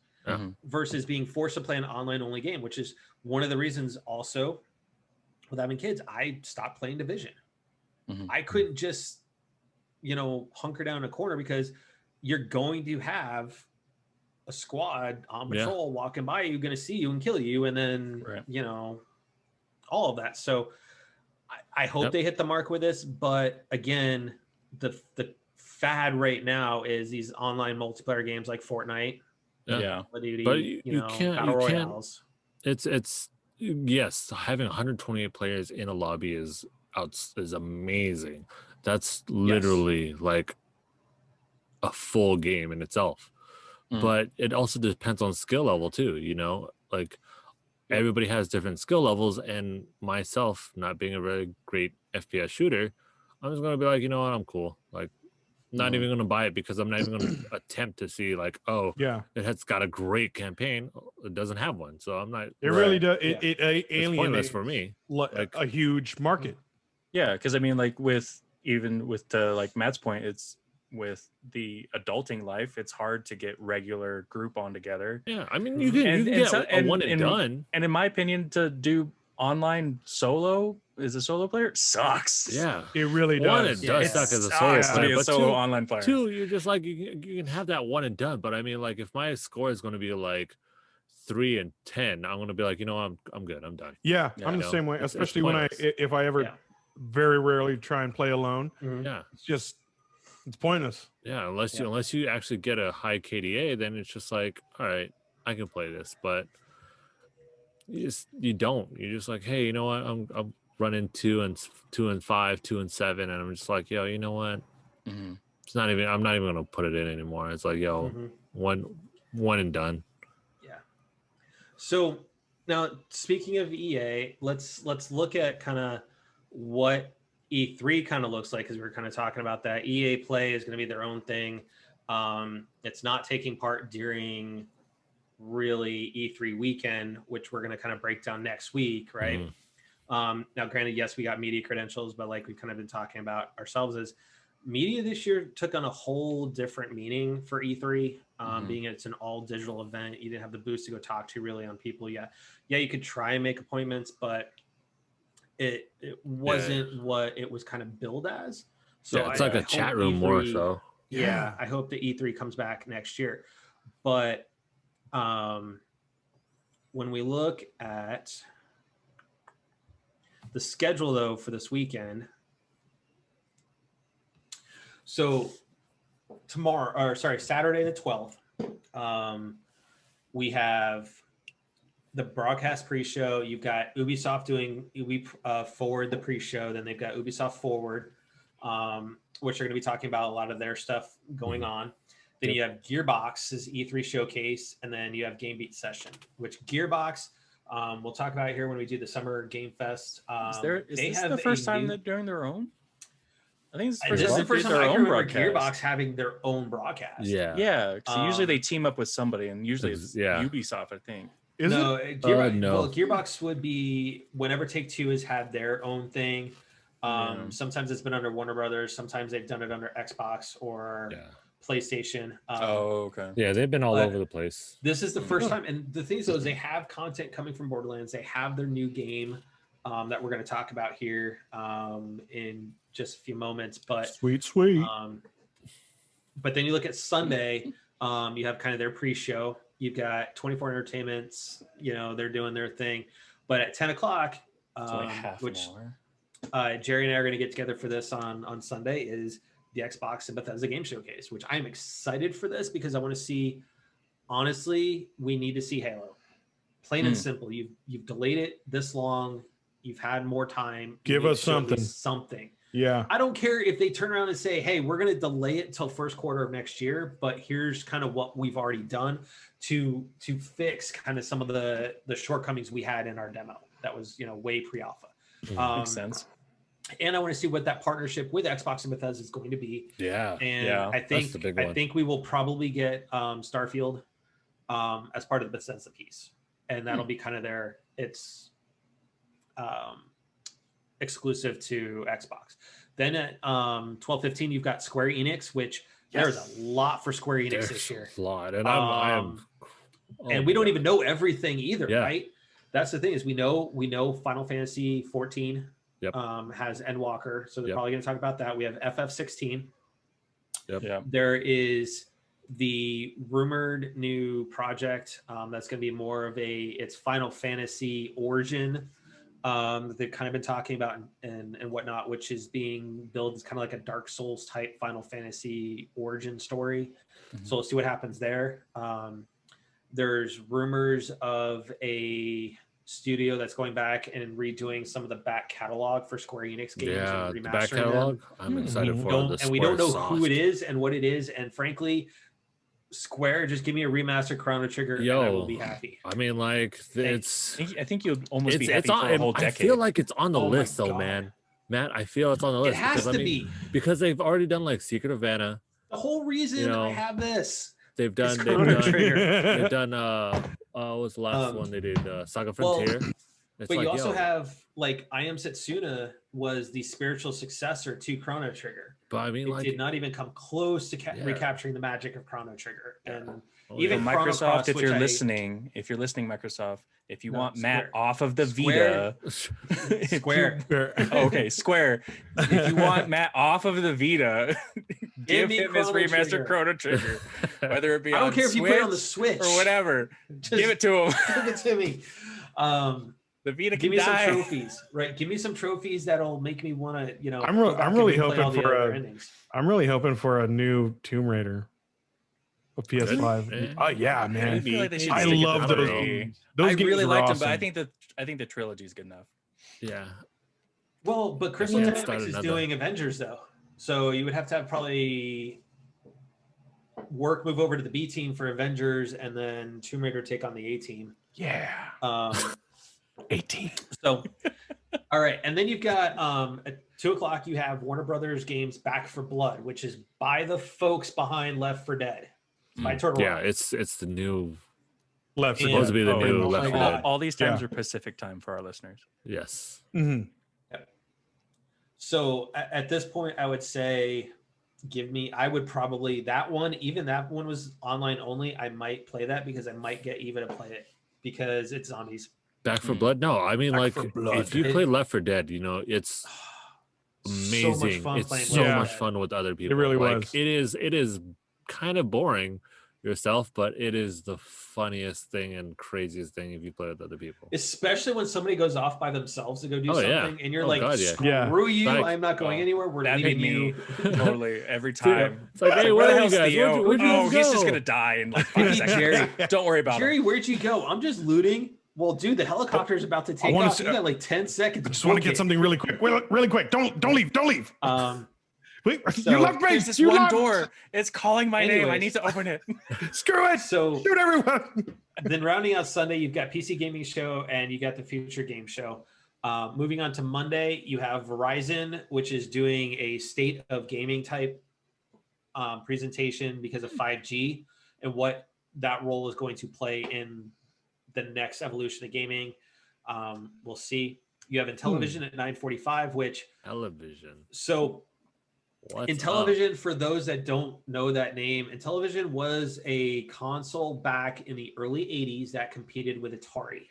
A: versus being forced to play an online only game, which is one of the reasons also with having kids, I stopped playing Division. I couldn't just, hunker down in a corner, because you're going to have a squad on patrol walking by you, going to see you and kill you. And then, all of that. So I hope they hit the mark with this, but again, the fad right now is these online multiplayer games like Fortnite, Call of Duty,
D: but you can't,
A: Battle Royales.
D: It's yes, having 128 players in a lobby is amazing. That's literally like a full game in itself. But it also depends on skill level too, like everybody has different skill levels, and myself not being a very great FPS shooter, I'm just gonna be like, you know what, I'm cool. Like, not even gonna buy it, because I'm not even gonna attempt to see like, it has got a great campaign. It doesn't have one, so I'm not.
B: It really does. It
D: it's
B: alienates
D: pointless for me.
B: like a huge market.
C: Yeah, because I mean, like with like Matt's point, it's with the adulting life, it's hard to get regular group on together.
D: Yeah, I mean, you can get a one and done.
C: And in my opinion, to do online solo as a solo player sucks.
B: Yeah, it really does.
D: One, it does suck as a solo player, but
C: solo online player.
D: Two, you're just like you can have that one and done. But I mean, like if my score is going to be like 3 and 10, I'm going to be like, I'm good, I'm done.
B: Yeah, I'm the same way. Especially when if I ever very rarely try and play alone.
D: Yeah,
B: it's pointless.
D: Yeah, unless you actually get a high KDA, then it's just like, all right, I can play this, but you don't. You're just like, hey, you know what? I'm running 2 and 5, 2 and 7, and I'm just like, yo, you know what? It's not even. I'm not even gonna put it in anymore. It's like, yo, one and done.
A: Yeah. So now, speaking of EA, let's look at kind of what E3 kind of looks like, because we were kind of talking about that. EA Play is going to be their own thing. It's not taking part during really E3 weekend, which we're going to kind of break down next week, right? Now, granted, yes, we got media credentials, but like we've kind of been talking about ourselves, is media this year took on a whole different meaning for E3, being it's an all digital event. You didn't have the booths to go talk to really on people. Yeah, you could try and make appointments, but it wasn't what it was kind of billed as. So
D: it's like a chat room
A: E3,
D: more so.
A: Yeah, I hope the E3 comes back next year. But when we look at the schedule, though, for this weekend, so Saturday the 12th, we have the broadcast pre-show. You've got Ubisoft doing Forward, the pre-show. Then they've got Ubisoft Forward, which are going to be talking about a lot of their stuff going on. Then you have Gearbox's E3 showcase, and then you have Game Beat session, which Gearbox, we'll talk about it here when we do the Summer Gamefest.
C: Is this the first time that they're doing their own? I think this
A: is the first time I can remember Gearbox having their own broadcast.
C: Yeah. So usually they team up with somebody, and usually it's Ubisoft, I think.
A: Gearbox would be whenever Take-Two has had their own thing. Sometimes it's been under Warner Brothers. Sometimes they've done it under Xbox or PlayStation.
C: Okay.
D: Yeah, they've been all over the place.
A: This is the first time. And the thing is, though, is they have content coming from Borderlands. They have their new game that we're going to talk about here in just a few moments. But
B: sweet.
A: But then you look at Sunday, you have kind of their pre-show. You've got 24 Entertainments, they're doing their thing. But at 10 o'clock, which Jerry and I are going to get together for this on Sunday, is the Xbox and Bethesda Game Showcase, which I'm excited for this because I want to see, honestly, we need to see Halo. Plain and simple. You've delayed it this long. You've had more time.
B: Give us something.
A: Something.
B: Yeah.
A: I don't care if they turn around and say, hey, we're going to delay it until first quarter of next year, but here's kind of what we've already done to fix kind of some of the shortcomings we had in our demo. That was, way pre-alpha.
C: Makes sense.
A: And I want to see what that partnership with Xbox and Bethesda is going to be.
D: Yeah.
A: And I think we will probably get Starfield as part of the Bethesda piece. And that'll be kind of it's exclusive to Xbox. Then at 12:15, you've got Square Enix, which there's a lot for Square Enix this year.
D: A lot. And
A: and we don't even know everything either, right? That's the thing, is we know Final Fantasy 14 has Endwalker, so they're probably going to talk about that. We have FF16. There is the rumored new project that's going to be more of it's Final Fantasy Origin that they've kind of been talking about and whatnot, which is being billed as kind of like a Dark Souls type Final Fantasy origin story. So let's see what happens there. There's rumors of a studio that's going back and redoing some of the back catalog for Square Enix games and remastering
D: the back catalog.
A: them.
D: I'm excited for
A: and we don't know who it is and what it is. And frankly, Square, just give me a remastered Chrono Trigger and I will be happy.
D: I mean, like, it's...
C: I think you'll almost be happy for a whole decade.
D: I feel like it's on the list, though, man. Matt, I feel it's on the list.
A: It has to be.
D: Because they've already done, like, Secret of Mana.
A: The whole reason I have this.
D: They've done what was the last one they did? Saga Frontier. It's
A: But
D: like,
A: you also
D: yo,
A: have like I Am Setsuna was the spiritual successor to Chrono Trigger.
D: but I mean,
A: It
D: like,
A: did not even come close to
D: Yeah.
A: recapturing the magic of Chrono Trigger.
D: Yeah.
A: And
D: oh,
A: even
D: yeah.
A: Chrono
C: Microsoft,
A: Cross,
C: if
A: which
C: you're
A: I-
C: listening, Microsoft, if you
A: No,
C: want Matt
A: Square.
C: off of the
A: Square.
C: Vita, if you-
A: Square.
C: okay, Square. If you want Matt off of the Vita, give
A: me
C: him his
A: Chrono
C: remastered
A: Trigger.
C: Chrono Trigger, whether it be
A: I don't
C: on
A: care if you put it on the
C: Switch
A: Switch
C: or whatever.
A: Just
C: Give it to him.
A: Give it to me.
C: The Vita
A: Give
C: can
A: me some
C: die.
A: trophies, right? Give me some trophies that'll make me want to, you know.
B: I'm
A: go back and
B: really
A: replay
B: hoping
A: all the
B: for
A: other
B: a-
A: endings.
B: I'm really hoping for a new Tomb Raider. A PS5.
D: Really?
B: Oh yeah,
C: I
B: man.
C: feel like they should
B: I
C: stick it to
B: love
C: the
B: those
C: three.
B: games. Those
C: I
B: games
C: really
B: were
C: liked
B: awesome.
C: them, but I think the trilogy is good enough.
D: Yeah.
A: Well, but Crystal
D: can't
A: Dynamics
D: start
A: is
D: another.
A: doing Avengers though, so you would have to have probably move over to the B team for Avengers, and then Tomb Raider take on the A team.
B: Yeah.
A: Um,
B: 18.
A: so, all right, and then you've got at 2:00 you have Warner Brothers Games Back for Blood, which is by the folks behind Left 4 Dead. By Turtle
D: Yeah,
A: Rock.
D: it's the new.
B: Left 4
A: Supposed
D: to
B: Dead.
D: be the new
B: Oh,
D: Left
A: my
D: 4
A: God.
D: Dead.
C: All these times
B: Yeah.
C: are Pacific time for our listeners.
D: Yes.
B: Mhm.
A: So at this point, I would say, I would probably that one was online only. I might play that because I might get Eva to play it because it's zombies.
D: Back for
C: Mm.
D: Blood? No, I mean,
B: Back
D: like,
B: 4 Blood.
D: if you play Left 4 Dead, you know, it's amazing.
A: So much fun
D: it's
A: playing
D: so
A: Left 4
D: much
A: Dead.
D: fun with other people.
B: really
D: like,
B: was.
D: It is kind of boring yourself, but it is the funniest thing and craziest thing if you play with other people.
A: Especially when somebody goes off by themselves to go do
D: Oh, yeah.
A: something, and you're
D: Oh,
A: like,
D: God, yeah.
A: "Screw
B: Yeah.
A: you!
D: Like,
A: I'm not going
C: oh,
A: anywhere. We're
C: That'd be
A: leaving
C: me
A: you."
C: totally every time.
D: It's like, hey,
C: Where
D: where
C: the
D: are you
C: hell's
D: guys?
C: Theo?
D: Where'd you
C: Oh,
D: guys
C: he's
D: go?
C: just gonna die in like
A: Hey,
C: 5 seconds.
A: Jerry.
C: Don't worry about
A: Jerry,
C: him.
A: where'd you go? I'm just looting. Well, dude, the helicopter's about to take
B: wanna
A: off.
B: see-
A: You got like 10 seconds.
B: I just want to
A: Book
B: get
A: it.
B: something really quick. Really quick. Don't leave. Don't leave. Wait,
A: so
B: you left me.
C: There's this
B: You
C: one
B: left.
C: door. It's calling my name. I
A: Anyways.
C: need to open it.
B: Screw it.
A: So
B: Shoot everyone.
A: then rounding out Sunday, you've got PC Gaming Show and you got the Future Game Show. Moving on to Monday, you have Verizon, which is doing a state of gaming type presentation because of 5G and what that role is going to play in the next evolution of gaming. We'll see. You have Intellivision at 9:45, which
D: Television.
A: so
D: What's
A: Intellivision, for those that don't know that name, Intellivision was a console back in the early 80s that competed with Atari.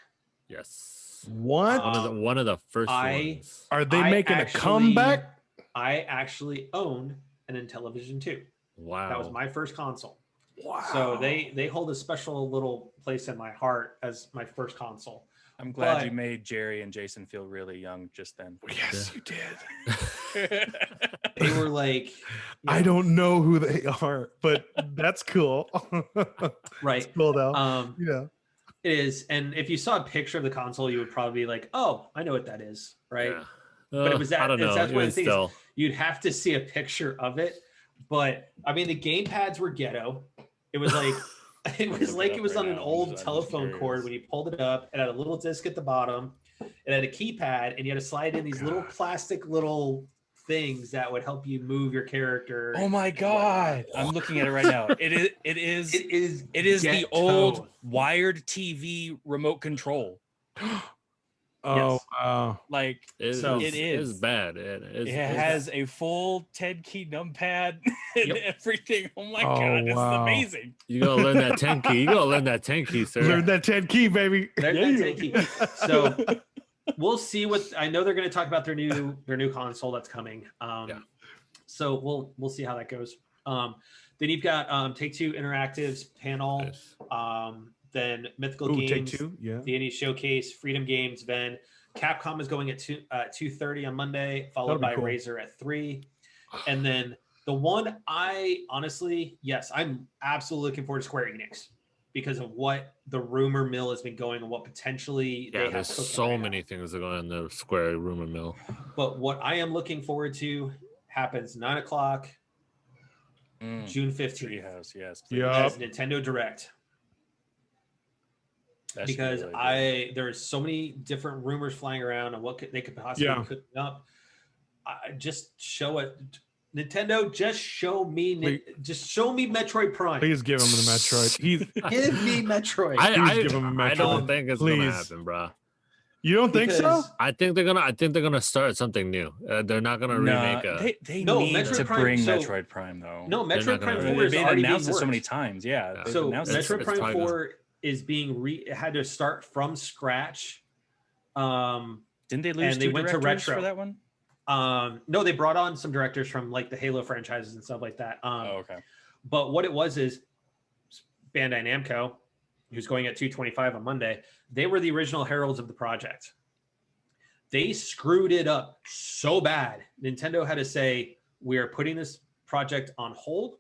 D: Yes.
B: What?
D: One of the first
A: I-
D: ones.
B: Are they
A: I
B: making
A: actually-
B: a comeback?
A: I actually owned an Intellivision 2.
D: Wow.
A: That was my first console.
B: Wow.
A: So they hold a special little place in my heart as my first console.
C: I'm glad
A: But-
C: you made Jerry and Jason feel really young just then.
B: Yes, you did.
A: They were like,
B: I don't know who they are, but that's cool.
A: right.
B: Cool though.
A: Yeah, it is. And if you saw a picture of the console, you would probably be like, "Oh, I know what that is," right?
D: Yeah.
A: But it was that.
D: I don't know.
A: That's
D: It
A: one of
D: was
A: the things.
D: still.
A: You'd have to see a picture of it. But I mean, the game pads were ghetto. It was like it was like it was on an old telephone cord when you pulled it up. It had a little disc at the bottom. It had a keypad, and you had to slide in these little plastic little things that would help you move your character.
C: Oh my god! I'm looking at it right now. It is the
A: ghetto.
C: old wired TV remote control.
B: Oh,
A: yes.
B: wow.
C: Like
A: So-
C: it
D: It's
C: is.
D: bad.
C: It has a full 10 key numpad and
A: Yep.
C: everything. Oh my
B: Oh,
C: god, this
B: wow.
C: is amazing.
D: You gotta learn that 10 key. You gotta learn that 10 key, sir.
B: Learn that 10 key, baby.
A: There's that 10 key. So we'll see what I know. They're going to talk about their new console that's coming.
D: Yeah.
A: So we'll see how that goes. Then you've got Take-Two Interactive's panel.
D: Nice.
A: Then Mythical
B: Ooh,
A: Games,
B: Take-Two, yeah.
A: the Indie Showcase, Freedom Games, then Capcom is going at 2:30 on Monday, followed
B: That'll be
A: by
B: cool.
A: Razer at 3. And then the one I'm absolutely looking forward to Square Enix because of what the rumor mill has been going and what potentially they
D: Yeah,
A: have
D: there's
A: cooking
D: so
A: right now.
D: many things that go in the Square rumor mill.
A: But what I am looking forward to happens 9:00, June 15th.
C: Treehouse, yes.
B: Yeah.
A: That is Nintendo Direct.
C: That should be
A: Because
C: really good.
A: there's so many different rumors flying around on what they could possibly
B: Yeah.
A: cook up. Just show it, Nintendo. Just show me Metroid Prime.
B: Please give him the Metroid. He's
A: Give me Metroid.
B: Please give him a
D: I
B: Metroid.
D: don't think it's gonna
B: Please.
D: happen, bro.
B: You don't think so?
A: Because-
D: I think they're gonna start something new. They're not gonna remake a.
C: They
A: No,
C: need
A: Metroid
C: to
A: Prime-
C: bring
A: so-
C: Metroid Prime though.
A: No,
D: They're not
A: Metroid
D: gonna
A: Prime
D: do
A: 4
D: it.
A: is
C: They've
A: already
C: announced
A: being
C: it so many
A: worked.
C: times. Yeah.
D: Yeah.
C: they've
A: So
C: announced it.
A: Metroid
D: it's
A: Prime
D: probably gonna-
A: 4 is being had to start from scratch.
C: Didn't they lose
A: and they
C: two
A: went to
C: directors
A: retro.
C: for that one?
A: No, they brought on some directors from like the Halo franchises and stuff like that.
C: Okay.
A: But what it was is Bandai Namco, who's going at 225 on Monday, they were the original heralds of the project. They screwed it up so bad. Nintendo had to say, we are putting this project on hold.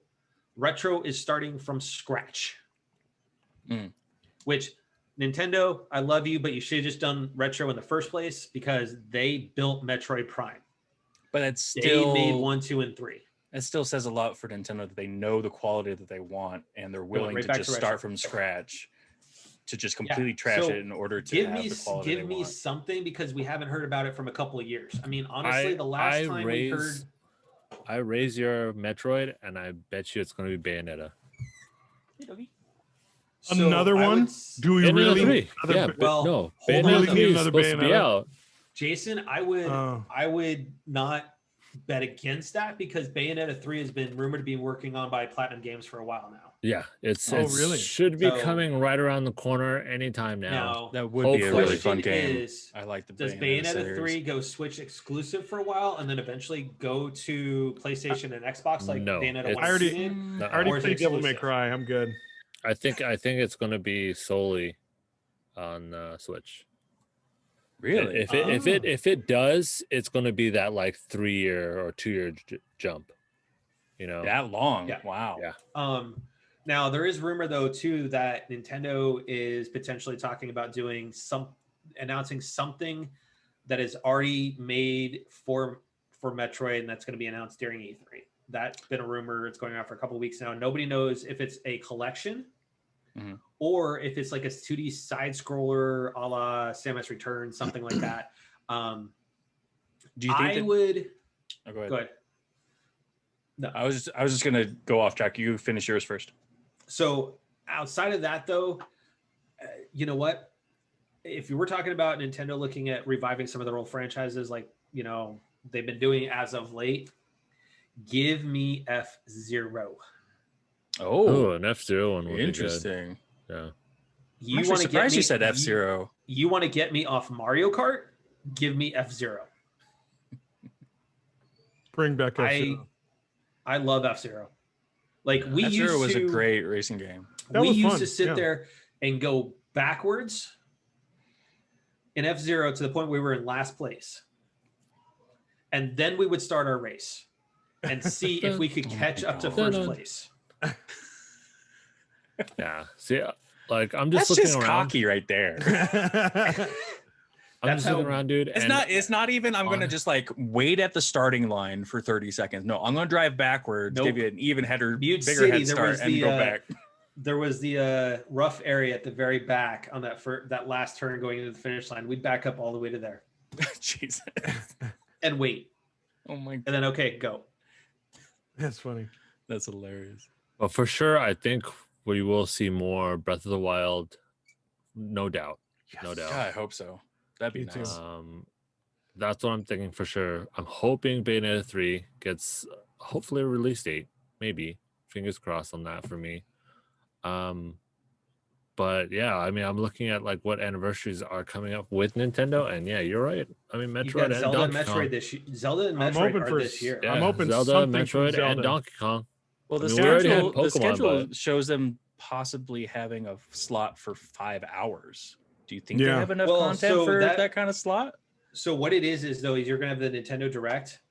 A: Retro is starting from scratch. Which Nintendo, I love you, but you should have just done Retro in the first place because they built Metroid Prime.
C: But it's still
A: They made 1, 2, and 3.
C: it still says a lot for Nintendo that they know the quality that they want and they're willing
A: right
C: to
A: back
C: just
A: to
C: start
A: retro.
C: from scratch to just completely trash
A: So
C: it in order to
A: Give
C: have
A: me
C: the quality
A: give
C: they
A: me
C: want.
A: something because we haven't heard about it from a couple of years. I mean, honestly, the last time we heard
D: I raise your Metroid, and I bet you it's going to be Bayonetta.
A: So
B: Another
A: I
B: one?
A: would
B: Do we
D: Bayonetta
B: really?
D: 3.
B: Another
D: Yeah,
B: ba-
A: well,
D: no.
A: hold
D: Bayonetta
A: on,
D: 3
A: though.
D: is
B: Another
D: supposed to be
B: Bayonetta?
D: out.
A: Jason,
B: Oh.
A: I would not bet against that because Bayonetta 3 has been rumored to be working on by Platinum Games for a while now.
D: Yeah, it
B: really?
D: should be
A: So-
D: coming right around the corner anytime now.
A: Now,
C: That would be a
D: Hopefully.
C: really fun
A: question
C: game.
A: is,
C: I like the
A: does
C: Bayonetta
A: Bayonetta
C: series.
A: 3 go Switch exclusive for a while and then eventually go to PlayStation and Xbox like
D: No,
A: Bayonetta
D: it's-
A: 1
B: I already-
A: did?
D: No,
B: I already
A: Or is it
B: played Devil May
A: exclusive?
B: Cry. I'm good.
D: I think it's going to be solely on Switch.
C: Really?
D: If it does, it's going to be that like 3-year or 2-year jump. You know.
C: That long?
A: Yeah.
C: Wow.
D: Yeah.
A: Now there is rumor though too that Nintendo is potentially talking about announcing something that is already made for Metroid, and that's going to be announced during E3. That's been a rumor. It's going on for a couple of weeks now. Nobody knows if it's a collection or if it's like a 2D side scroller a la Samus Returns, something like that.
C: Do you think
A: Oh,
C: go ahead.
A: go ahead. No.
C: I was just gonna go off track. You finish yours first.
A: So outside of that, though, you know what? If you were talking about Nintendo looking at reviving some of their old franchises, like they've been doing as of late, give me F-Zero.
C: Oh,
D: an F-Zero one would be
C: interesting.
D: good. Yeah.
A: You
C: I'm
A: want to
C: surprised
A: get me?
C: you said F-Zero.
A: You want to get me off Mario Kart? Give me F-Zero.
B: Bring back F-Zero.
A: I love F-Zero. Like we
C: F-Zero
A: used
C: was
A: to,
C: a great racing game.
B: That
A: we
B: was
A: used
B: fun,
A: to sit
B: yeah.
A: there and go backwards in F-Zero to the point we were in last place. And then we would start our race and see if we could catch up to first place.
D: Yeah. See, like I'm just
C: That's
D: looking
C: just
D: around.
C: cocky right there.
D: I'm
A: That's
D: just looking
A: how-
D: around, dude.
C: It's not even I'm gonna
D: on-
C: just like wait at the starting line for 30 seconds. No, I'm gonna drive backwards,
A: Nope.
C: give you an even header,
A: Mute
C: bigger
A: City,
C: head
A: there
C: start,
A: was
C: and
A: the,
C: go back.
A: There was the rough area at the very back on that last turn going into the finish line. We'd back up all the way to there
C: Jesus.
A: and wait.
C: Oh my god.
A: And then, okay, go.
B: That's funny.
C: That's hilarious.
D: But for sure, I think we will see more Breath of the Wild, no doubt. No doubt.
C: God, I hope so. That'd be
B: Me too.
C: nice.
D: That's what I'm thinking for sure. I'm hoping Bayonetta 3 gets hopefully a release date. Maybe. Fingers crossed on that for me. But yeah, I mean, I'm looking at like what anniversaries are coming up with Nintendo, and yeah, you're right. I mean,
A: You
D: Metroid
A: got
D: and
A: Zelda and
D: Donkey Kong.
A: Metroid this year. Zelda and
B: I'm
A: Metroid
B: open
A: are
B: for
A: this year.
D: Yeah,
B: I'm open
D: Zelda,
B: something from
D: Metroid,
B: Zelda.
D: and Donkey Kong.
C: Well, the
D: I mean, we already had
C: schedule, the
D: Pokemon,
C: schedule
D: but-
C: shows them possibly having a slot for 5 hours. Do you think they
B: Yeah.
C: have enough
A: Well,
C: content
A: so
C: for
A: that-
C: that kind of slot?
A: So what it is though, is you're gonna have the Nintendo Direct,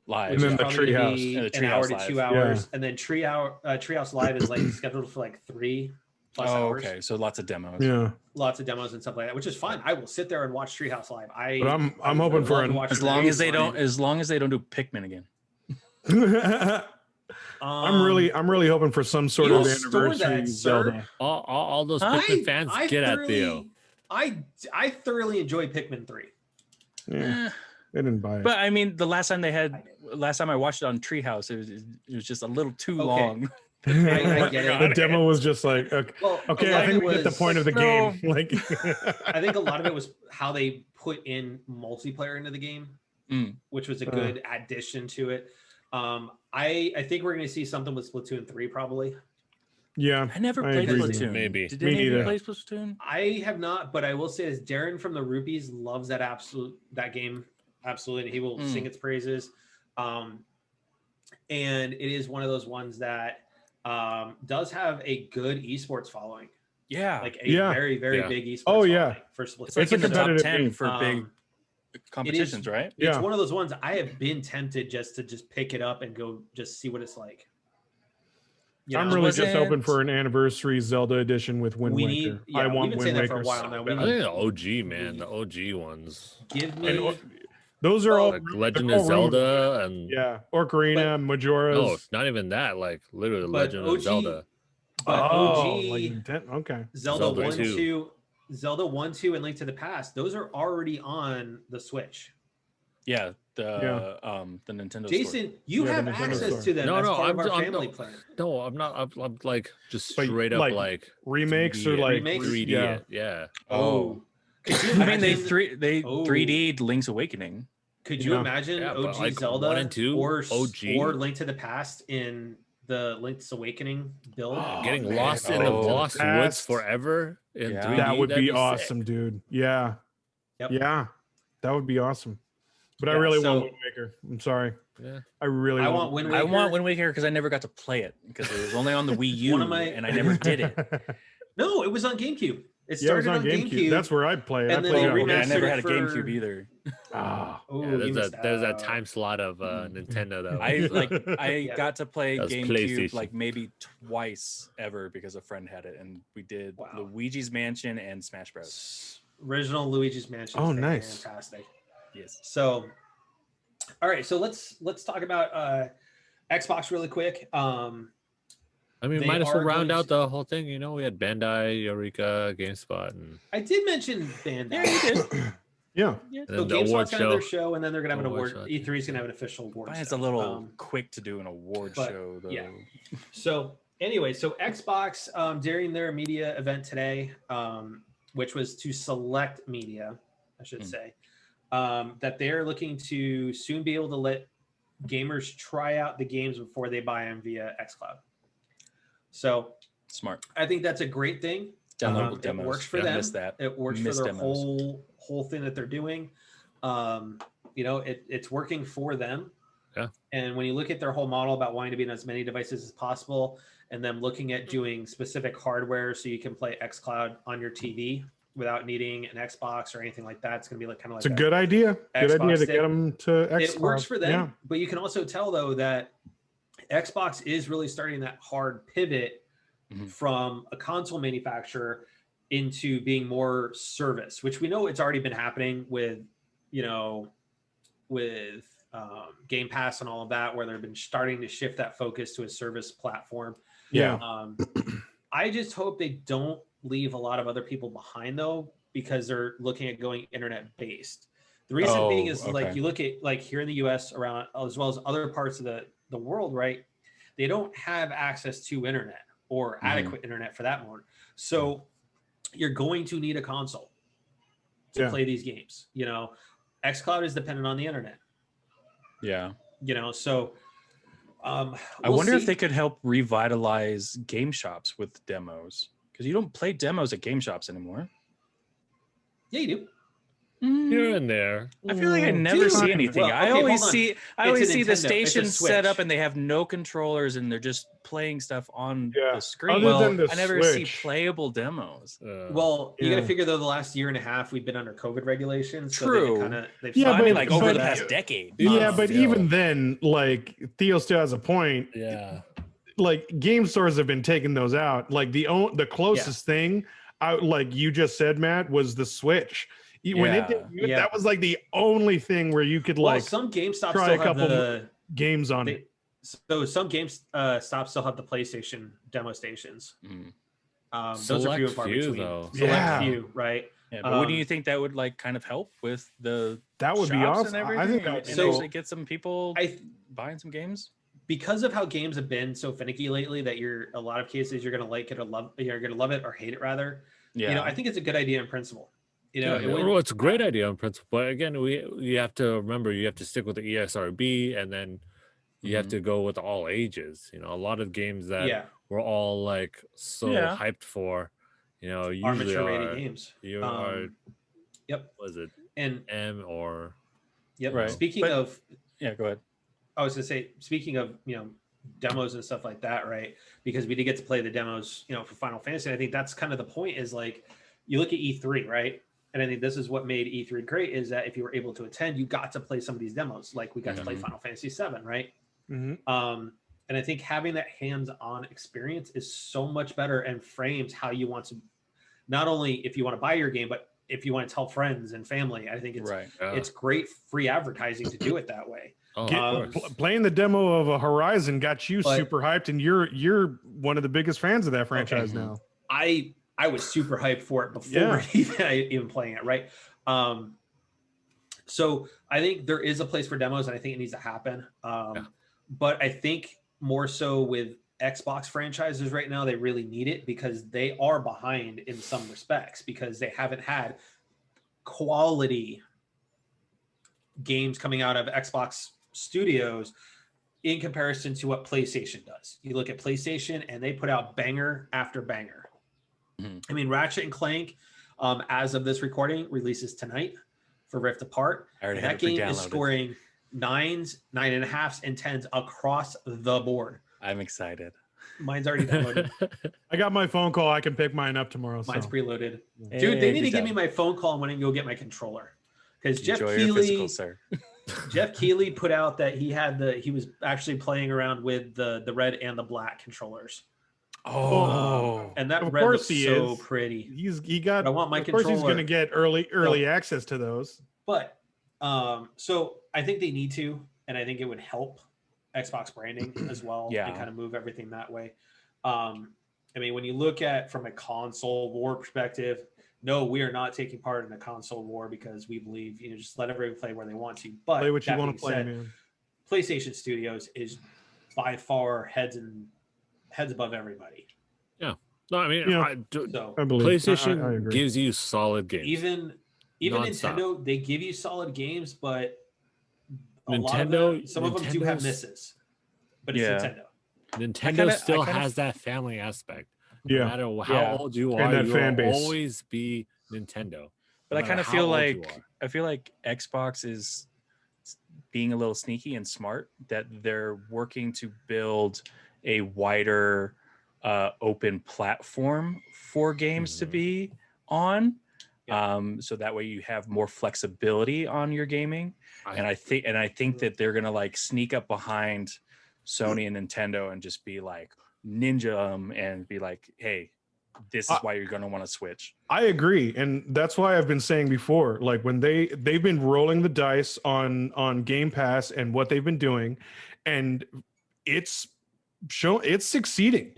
C: Live.
A: which
B: And then
A: is
B: the
A: probably gonna
B: Treehouse.
A: be
C: And the
A: an hour
C: Treehouse
A: to
C: Live.
A: 2 hours, and then Treehouse Live is like scheduled for like 3+ hours.
C: okay. So lots of demos.
B: Yeah,
A: Lots of demos and stuff like that, which is fine. I will sit there and watch Treehouse Live.
B: but I'm hoping for an.
C: As long as they don't do Pikmin again.
B: I'm really hoping for some sort
A: You
B: of
A: don't store
B: anniversary
A: that, sir.
B: Zelda.
D: All those Pikmin fans get at Theo.
A: I thoroughly enjoy Pikmin 3.
B: Yeah,
C: Eh,
B: they didn't buy it.
C: But I mean, last time I watched it on Treehouse, it was just a little too
A: Okay.
C: long.
A: I get it.
B: The demo was just like, okay,
A: Well, a
B: okay
A: lot
B: I
A: of
B: think
A: it
B: we get the
A: was-
B: point of the
C: No.
B: game. Like,
A: I think a lot of it was how they put in multiplayer into the game, which was a good addition to it. I think we're going to see something with Splatoon 3 probably.
B: yeah,
C: I never played
B: agree.
C: Splatoon.
D: Maybe.
C: Did
B: Me
C: any of you
B: neither.
C: play Splatoon?
A: I have not, but I will say this: Darren from the Rupees loves that game absolutely, and he will sing its praises. And it is one of those ones that does have a good esports following,
C: Yeah,
A: like a very big esports.
B: yeah.
A: following for Splatoon.
C: it's like
B: It's a
C: in the top
B: competitive
C: 10
B: game.
C: for big competitions, right?
A: It's
B: Yeah.
A: one of those ones I have been tempted just to pick it up and go just see what it's like. You
B: I'm
A: know?
B: really just
C: wasn't-
B: hoping for an anniversary Zelda edition with Wind
A: We
B: Waker.
A: need- yeah,
B: I
A: we've
B: want
A: been
B: Wind
A: saying that
B: Waker
A: for a while
B: so
A: now.
B: bad.
D: I think the OG, man, the OG ones.
A: Give
B: And
A: me
B: those are all
D: Like Legend
B: they're
D: of
B: all
D: Zelda and
B: yeah, Ocarina, Majora's.
D: no, not even that. Like literally
A: But
D: Legend
A: OG
D: of Zelda.
A: but
B: oh,
A: OG
B: like Nintendo. Okay.
A: Zelda,
D: Zelda
A: 1,
D: 2.
A: 2, Zelda 1, 2, and Link to the Past. Those are already on the Switch.
C: Yeah, the Nintendo store.
A: Jason, you
B: Yeah,
A: have
B: the Nintendo
A: access
B: store.
A: to them
D: No,
A: as
D: no,
A: part of
D: I'm-
A: our
D: I'm
A: family
D: not-
A: plan.
D: No, I'm not. I'm like just
B: But,
D: straight up
B: like,
D: like
B: Remakes or
D: 3D it.
B: like
A: Remakes?
D: 3D
B: yeah.
D: it. Yeah.
C: Oh.
A: Could you
C: I mean, they
A: imagine-
C: 3D'd Link's Awakening.
A: Could you
B: Yeah.
A: imagine
D: Yeah, but
A: OG
D: like
A: Zelda
D: 1 and 2,
A: or
D: OG?
A: or Link to the Past in the Link's Awakening build?
B: Oh,
D: Getting
B: man.
D: lost in the
C: Oh,
D: lost
B: that's-
D: woods forever in
C: Yeah.
D: 3D.
B: That would
D: that'd
B: be
D: sick.
B: awesome, dude. Yeah.
A: Yep.
B: Yeah. That would be awesome. But I
A: Yeah,
B: really
A: so-
B: want Wind Waker. I'm sorry.
D: Yeah.
B: I really
A: I
B: want
A: want Wind
C: I
A: Waker.
C: want Wind Waker because I never got to play it because it was only on the Wii U
A: One of my-
C: and I never did it.
A: No, it was on GameCube. It
B: Yeah, it was
A: started
B: on
A: on GameCube.
B: That's where I'd play it.
A: And
B: I
A: then
B: played
A: they
B: it on
C: Okay, I
A: remastered
C: never
A: it
C: had a
A: for-
C: GameCube either.
B: Ah.
A: Oh,
D: Yeah,
A: you missed
D: there's that
A: out.
D: time slot of Nintendo that
C: I
A: Yeah.
C: got to play
D: That's
C: GameCube
D: PlayStation.
C: like maybe twice ever because a friend had it, and we did
A: Wow.
C: Luigi's Mansion and Smash Bros.
A: Original Luigi's Mansion.
B: Oh,
A: is
B: nice.
A: Fantastic.
C: Yes.
A: So, all right. So let's talk about Xbox really quick.
D: I mean,
A: They
D: might as well
A: are
D: round
A: going
D: out the whole thing. You know, we had Bandai, Eureka, GameSpot, and
A: I did mention Bandai.
C: Yeah, you did.
B: Yeah.
D: and
A: So
D: then the award
A: GameSpot's gonna have their
D: show.
A: show, and then they're gonna have an
D: Award
A: award.
D: show,
A: E3 is gonna have an official award.
C: It's
A: show.
C: a little quick to do an award
A: but,
C: show, though.
A: yeah. So anyway, so Xbox during their media event today, which was to select media, I should say, that they're looking to soon be able to let gamers try out the games before they buy them via xCloud. So
C: Smart.
A: I think that's a great thing.
C: Downloadable
A: It
C: demos.
A: works for
C: Yeah,
A: them.
C: missed that.
A: It works
C: Missed
A: for their
C: demos.
A: whole thing that they're doing. You know, it's working for them.
D: Yeah.
A: And when you look at their whole model about wanting to be on as many devices as possible, and them looking at doing specific hardware so you can play xCloud on your TV without needing an Xbox or anything like that, it's going to be like kind of like
B: It's a good idea. Good
A: Xbox
B: idea to
A: stick.
B: get them to Xbox.
A: It works for them,
B: Yeah.
A: but you can also tell though that Xbox is really starting that hard pivot
C: Mhm.
A: from a console manufacturer into being more service, which we know it's already been happening with, you know, with Game Pass and all of that, where they've been starting to shift that focus to a service platform.
B: Yeah.
A: I just hope they don't leave a lot of other people behind though, because they're looking at going internet based. The reason being is like
C: okay.
A: you look at like here in the US around as well as other parts of the world, right? They don't have access to internet or adequate internet for that matter. So you're going to need a console to play these games. You know, xCloud is dependent on the internet.
C: Yeah.
A: You know, so
C: I
A: we'll
C: wonder if
A: see.
C: they could help revitalize game shops with demos, because you don't play demos at game shops anymore.
A: Yeah, you do.
D: Here and there.
C: I feel like I never
A: Dude.
C: see anything.
A: Well,
C: I
A: okay,
C: always
A: hold on.
C: see
A: It's
C: always
A: a
C: see the
A: Nintendo. It's a
C: station set up
A: Switch.
C: and they have no controllers and they're just playing stuff on
B: Yeah.
C: the screen.
B: Other
A: Well,
B: than the
C: I never
B: Switch.
C: see playable demos.
A: Well, you got
B: Yeah.
A: to figure though, the last year and a half we've been under COVID regulations.
C: True.
A: They've
B: Yeah,
C: So I
B: but-
C: mean, like over
B: but-
C: the past decade.
B: Yeah, but
D: Yeah.
B: even then, like Theo still has a point.
D: Yeah.
B: Like game stores have been taking those out. Like the closest thing out, like you just said, Matt, was the Switch. When it did,
A: Yeah.
B: that was like the only thing where you could
A: well,
B: like
A: some GameStop
B: try
A: still
B: a
A: have
B: couple
A: the
B: games on it.
A: so some GameStop still have the PlayStation demo stations.
C: Mm.
A: Those are few and
D: Select
A: far
D: few,
A: between.
D: though.
A: Select
B: Yeah.
A: few, right?
C: Yeah, but wouldn't
A: Um,
C: you think that would like kind of help with the
B: That would be
C: shops
B: awesome.
C: and
B: I
C: everything?
B: think that would
C: and
B: be
A: So-
C: actually get some people
A: I
C: buying some games.
A: because of how games have been so finicky lately that a lot of cases you're going to like it or you're going to love it or hate it rather.
C: Yeah.
A: I think it's a good idea in principle.
D: Well, it's a great idea in principle, but again, you have to remember you have to stick with the ESRB, and then you have to go with all ages. A lot of games that we're all like so hyped for, usually
A: mature rated games.
D: You
A: Yep.
D: Was it
A: and
D: M or
A: yep?
C: Right.
A: Speaking of,
C: go ahead.
A: I was gonna say, speaking of demos and stuff like that, right? Because we did get to play the demos, for Final Fantasy. And I think that's kind of the point. Is like you look at E3, right? And I think this is what made E3 great, is that if you were able to attend, you got to play some of these demos. Like we got to play Final Fantasy VII, right? And I think having that hands-on experience is so much better and frames how you want to, not only if you want to buy your game, but if you want to tell friends and family. I think it's great free advertising to do it that way.
B: Playing the demo of a Horizon got you super hyped, and you're one of the biggest fans of that franchise now.
A: I was super hyped for it before even playing it, right? So I think there is a place for demos, and I think it needs to happen. But I think more so with Xbox franchises right now, they really need it because they are behind in some respects because they haven't had quality games coming out of Xbox studios in comparison to what PlayStation does. You look at PlayStation and they put out banger after banger. I mean, Ratchet and Clank, as of this recording, releases tonight for Rift Apart. That game is scoring 9s, 9.5s, and 10s across the board.
C: I'm excited.
A: Mine's already downloaded.
B: I got my phone call. I can pick mine up tomorrow.
A: Mine's preloaded. Dude, they need to give me my phone call when I go get my controller. Because Jeff Keighley put out that he was actually playing around with the red and the black controllers. And that red looks so pretty.
B: I want my controller. Of course he's going to get early access to those.
A: But so I think they need to, and I think it would help Xbox branding as well, and kind of move everything that way. I mean, when you look at from a console war perspective, no, we are not taking part in a console war because we believe just let everybody play where they want to. But
B: play what you want to play, man.
A: PlayStation Studios is by far heads above everybody.
D: Yeah. No, I mean,
B: I believe
D: PlayStation gives you solid games.
A: Even Nintendo, they give you solid games, but some of them do have misses. But it's Nintendo.
D: Nintendo still has that family aspect. No matter how old you are, you will always be Nintendo.
C: But I kind of feel like Xbox is being a little sneaky and smart that they're working to build a wider open platform for games to be on. So that way you have more flexibility on your gaming. And I think that they're gonna like sneak up behind Sony and Nintendo and just be like ninja and be like, hey, this is why you're gonna want to switch.
B: I agree, and that's why I've been saying before, like when they've been rolling the dice on Game Pass and what they've been doing, and it's succeeding.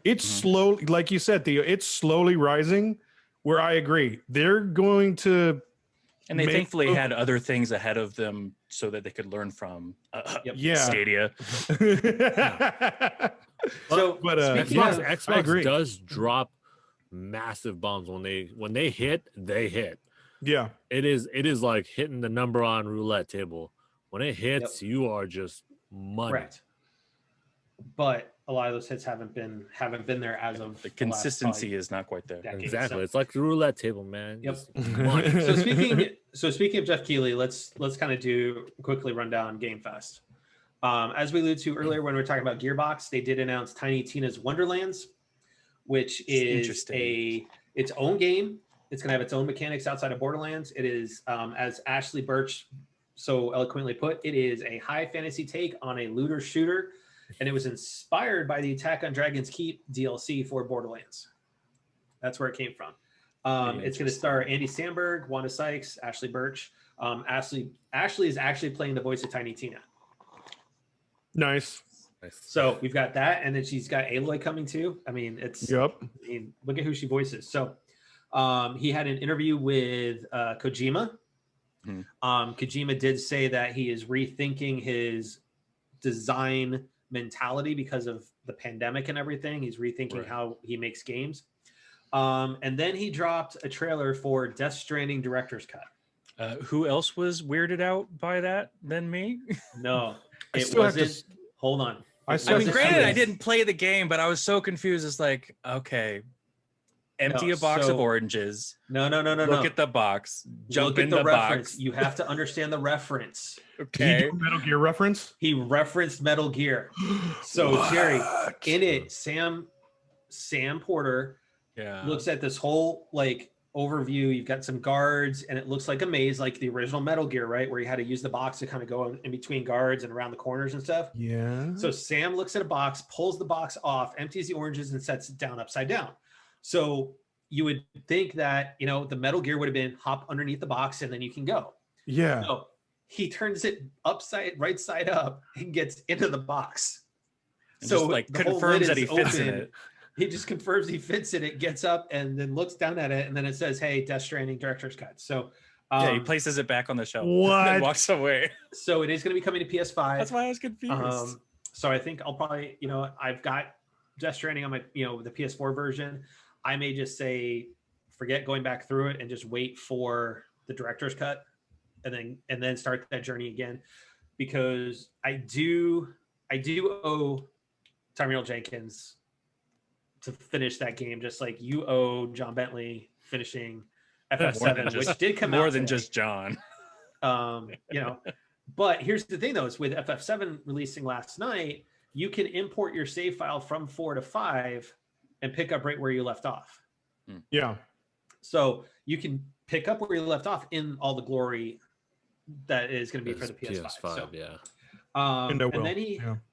B: It's slowly, like you said, Theo, it's slowly rising. Where I agree, they're going to,
C: and they thankfully had other things ahead of them so that they could learn from Stadia.
D: Xbox does drop massive bombs when they hit, they hit.
B: Yeah,
D: it is like hitting the number on roulette table. When it hits, you are just money.
A: Correct. But a lot of those hits haven't been there as of
C: the consistency is not quite there.
D: Exactly, it's like the roulette table, man.
A: Yep. So speaking of Jeff Keighley, let's kind of quickly run down Game Fest. As we alluded to earlier when we were talking about Gearbox, they did announce Tiny Tina's Wonderlands, which is its own game. It's going to have its own mechanics outside of Borderlands. It is, as Ashley Birch so eloquently put, it is a high fantasy take on a looter shooter, and it was inspired by the Attack on Dragon's Keep DLC for Borderlands. That's where it came from. It's going to star Andy Samberg, Wanda Sykes, Ashley Birch. Ashley is actually playing the voice of Tiny Tina.
B: Nice.
A: So we've got that, and then she's got Aloy coming too. I mean, look at who she voices. So he had an interview with Kojima. Kojima did say that he is rethinking his design mentality because of the pandemic and everything. He's rethinking how he makes games. And then he dropped a trailer for Death Stranding Director's Cut.
C: Who else was weirded out by that than me?
A: No, it
B: still have to
A: wasn't. Hold on.
B: I
A: It
B: still
C: I
B: have
C: mean,
B: to
A: wasn't-
B: see
C: granted, I
B: it.
C: didn't play the game, but I was so confused. It's like, okay, empty a box of oranges.
A: No.
C: Look at the box. Jump
A: Look at
C: in
A: the
C: the
A: reference.
C: box.
A: You have to understand the reference.
B: Did he
C: Okay.
B: do a Metal Gear reference?
A: He referenced Metal Gear. So Jerry,
B: What?
A: in it, Sam Porter
C: Yeah.
A: looks at this whole like overview. You've got some guards, and it looks like a maze, like the original Metal Gear, right? Where you had to use the box to kind of go in between guards and around the corners and stuff.
B: Yeah.
A: So Sam looks at a box, pulls the box off, empties the oranges, and sets it down upside down. So you would think that, you know, the Metal Gear would have been hop underneath the box and then you can go.
B: Yeah.
A: No, he turns it right side up and gets into the box.
C: And
A: So
C: just, like,
A: the whole lid
C: confirms that
A: is
C: he fits in
A: open.
C: it.
A: He just confirms he fits in it, gets up, and then looks down at it, and then it says, "Hey, Death Stranding Director's Cut." So,
C: Yeah, he places it back on the shelf.
B: What?
C: And walks away.
A: so it is going to be coming to PS5.
C: That's why I was confused.
A: So I think I'll probably, you know, I've got Death Stranding on my, you know, the PS4 version. I may just say, forget going back through it and just wait for the director's cut, and then start that journey again, because I do owe Tyrell Jenkins to finish that game, just like you owe John Bentley finishing FF7, which did come out
C: more than
A: today.
C: just John.
A: You know, but here's the thing though, is with FF7 releasing last night, you can import your save file from 4 to 5 and pick up right where you left off.
B: Yeah.
A: So you can pick up where you left off in all the glory that is going to be for the PS5.
D: PS5,
A: So,
D: yeah.
B: And I will.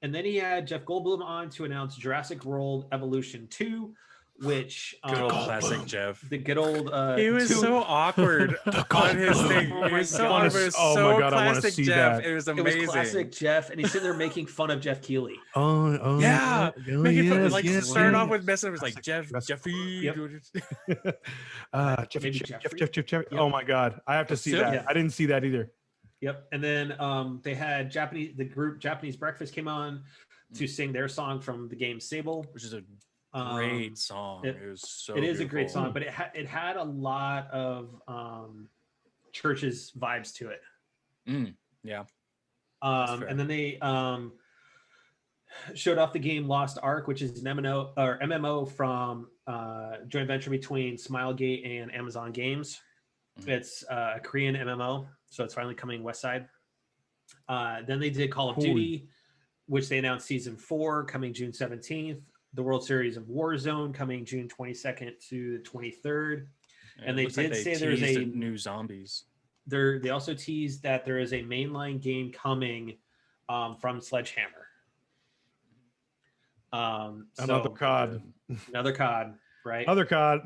A: and then he had Jeff Goldblum on to announce Jurassic World Evolution 2, which
C: Good old classic Jeff.
A: the good old
C: He was so awkward on his thing.
A: Oh
C: He
A: my
C: was so
A: God.
C: awkward. It was
B: Oh
C: so
B: my God, I wanna
C: classic
B: see
C: Jeff.
B: that.
C: It was
A: It
C: amazing.
A: was classic Jeff, and he's sitting there making fun of Jeff Keighley.
B: Oh,
C: Yeah, making fun, like
B: yes,
C: starting
B: yes.
C: off with messing. It was like Jeff,
B: That's-
C: Jeffy.
A: Yep.
B: Jeff.
A: Maybe Jeffrey?
B: Jeff.
A: Yep.
B: Oh my God, I have to see that.
A: Yeah.
B: I didn't see that either.
A: Yep. And then they had the group Japanese Breakfast came on to sing their song from the game Sable.
C: Which is a great song. It was so.
A: It is a great
C: beautiful.
A: song, but it had a lot of Church's vibes to it.
C: Yeah.
A: And then they showed off the game Lost Ark, which is an MMO from joint venture between Smilegate and Amazon Games. It's a Korean MMO, so it's finally coming West Side. Then they did Call of Duty, which they announced Season 4 coming June 17th. The World Series of Warzone coming June 22nd to the 23rd.
C: Yeah,
A: And
C: it
A: they
C: looks like
A: did say there's
C: teased
A: a
C: new zombies.
A: They also teased that there is a mainline game coming from Sledgehammer.
B: Another COD.
A: Another COD, right?
B: Other COD.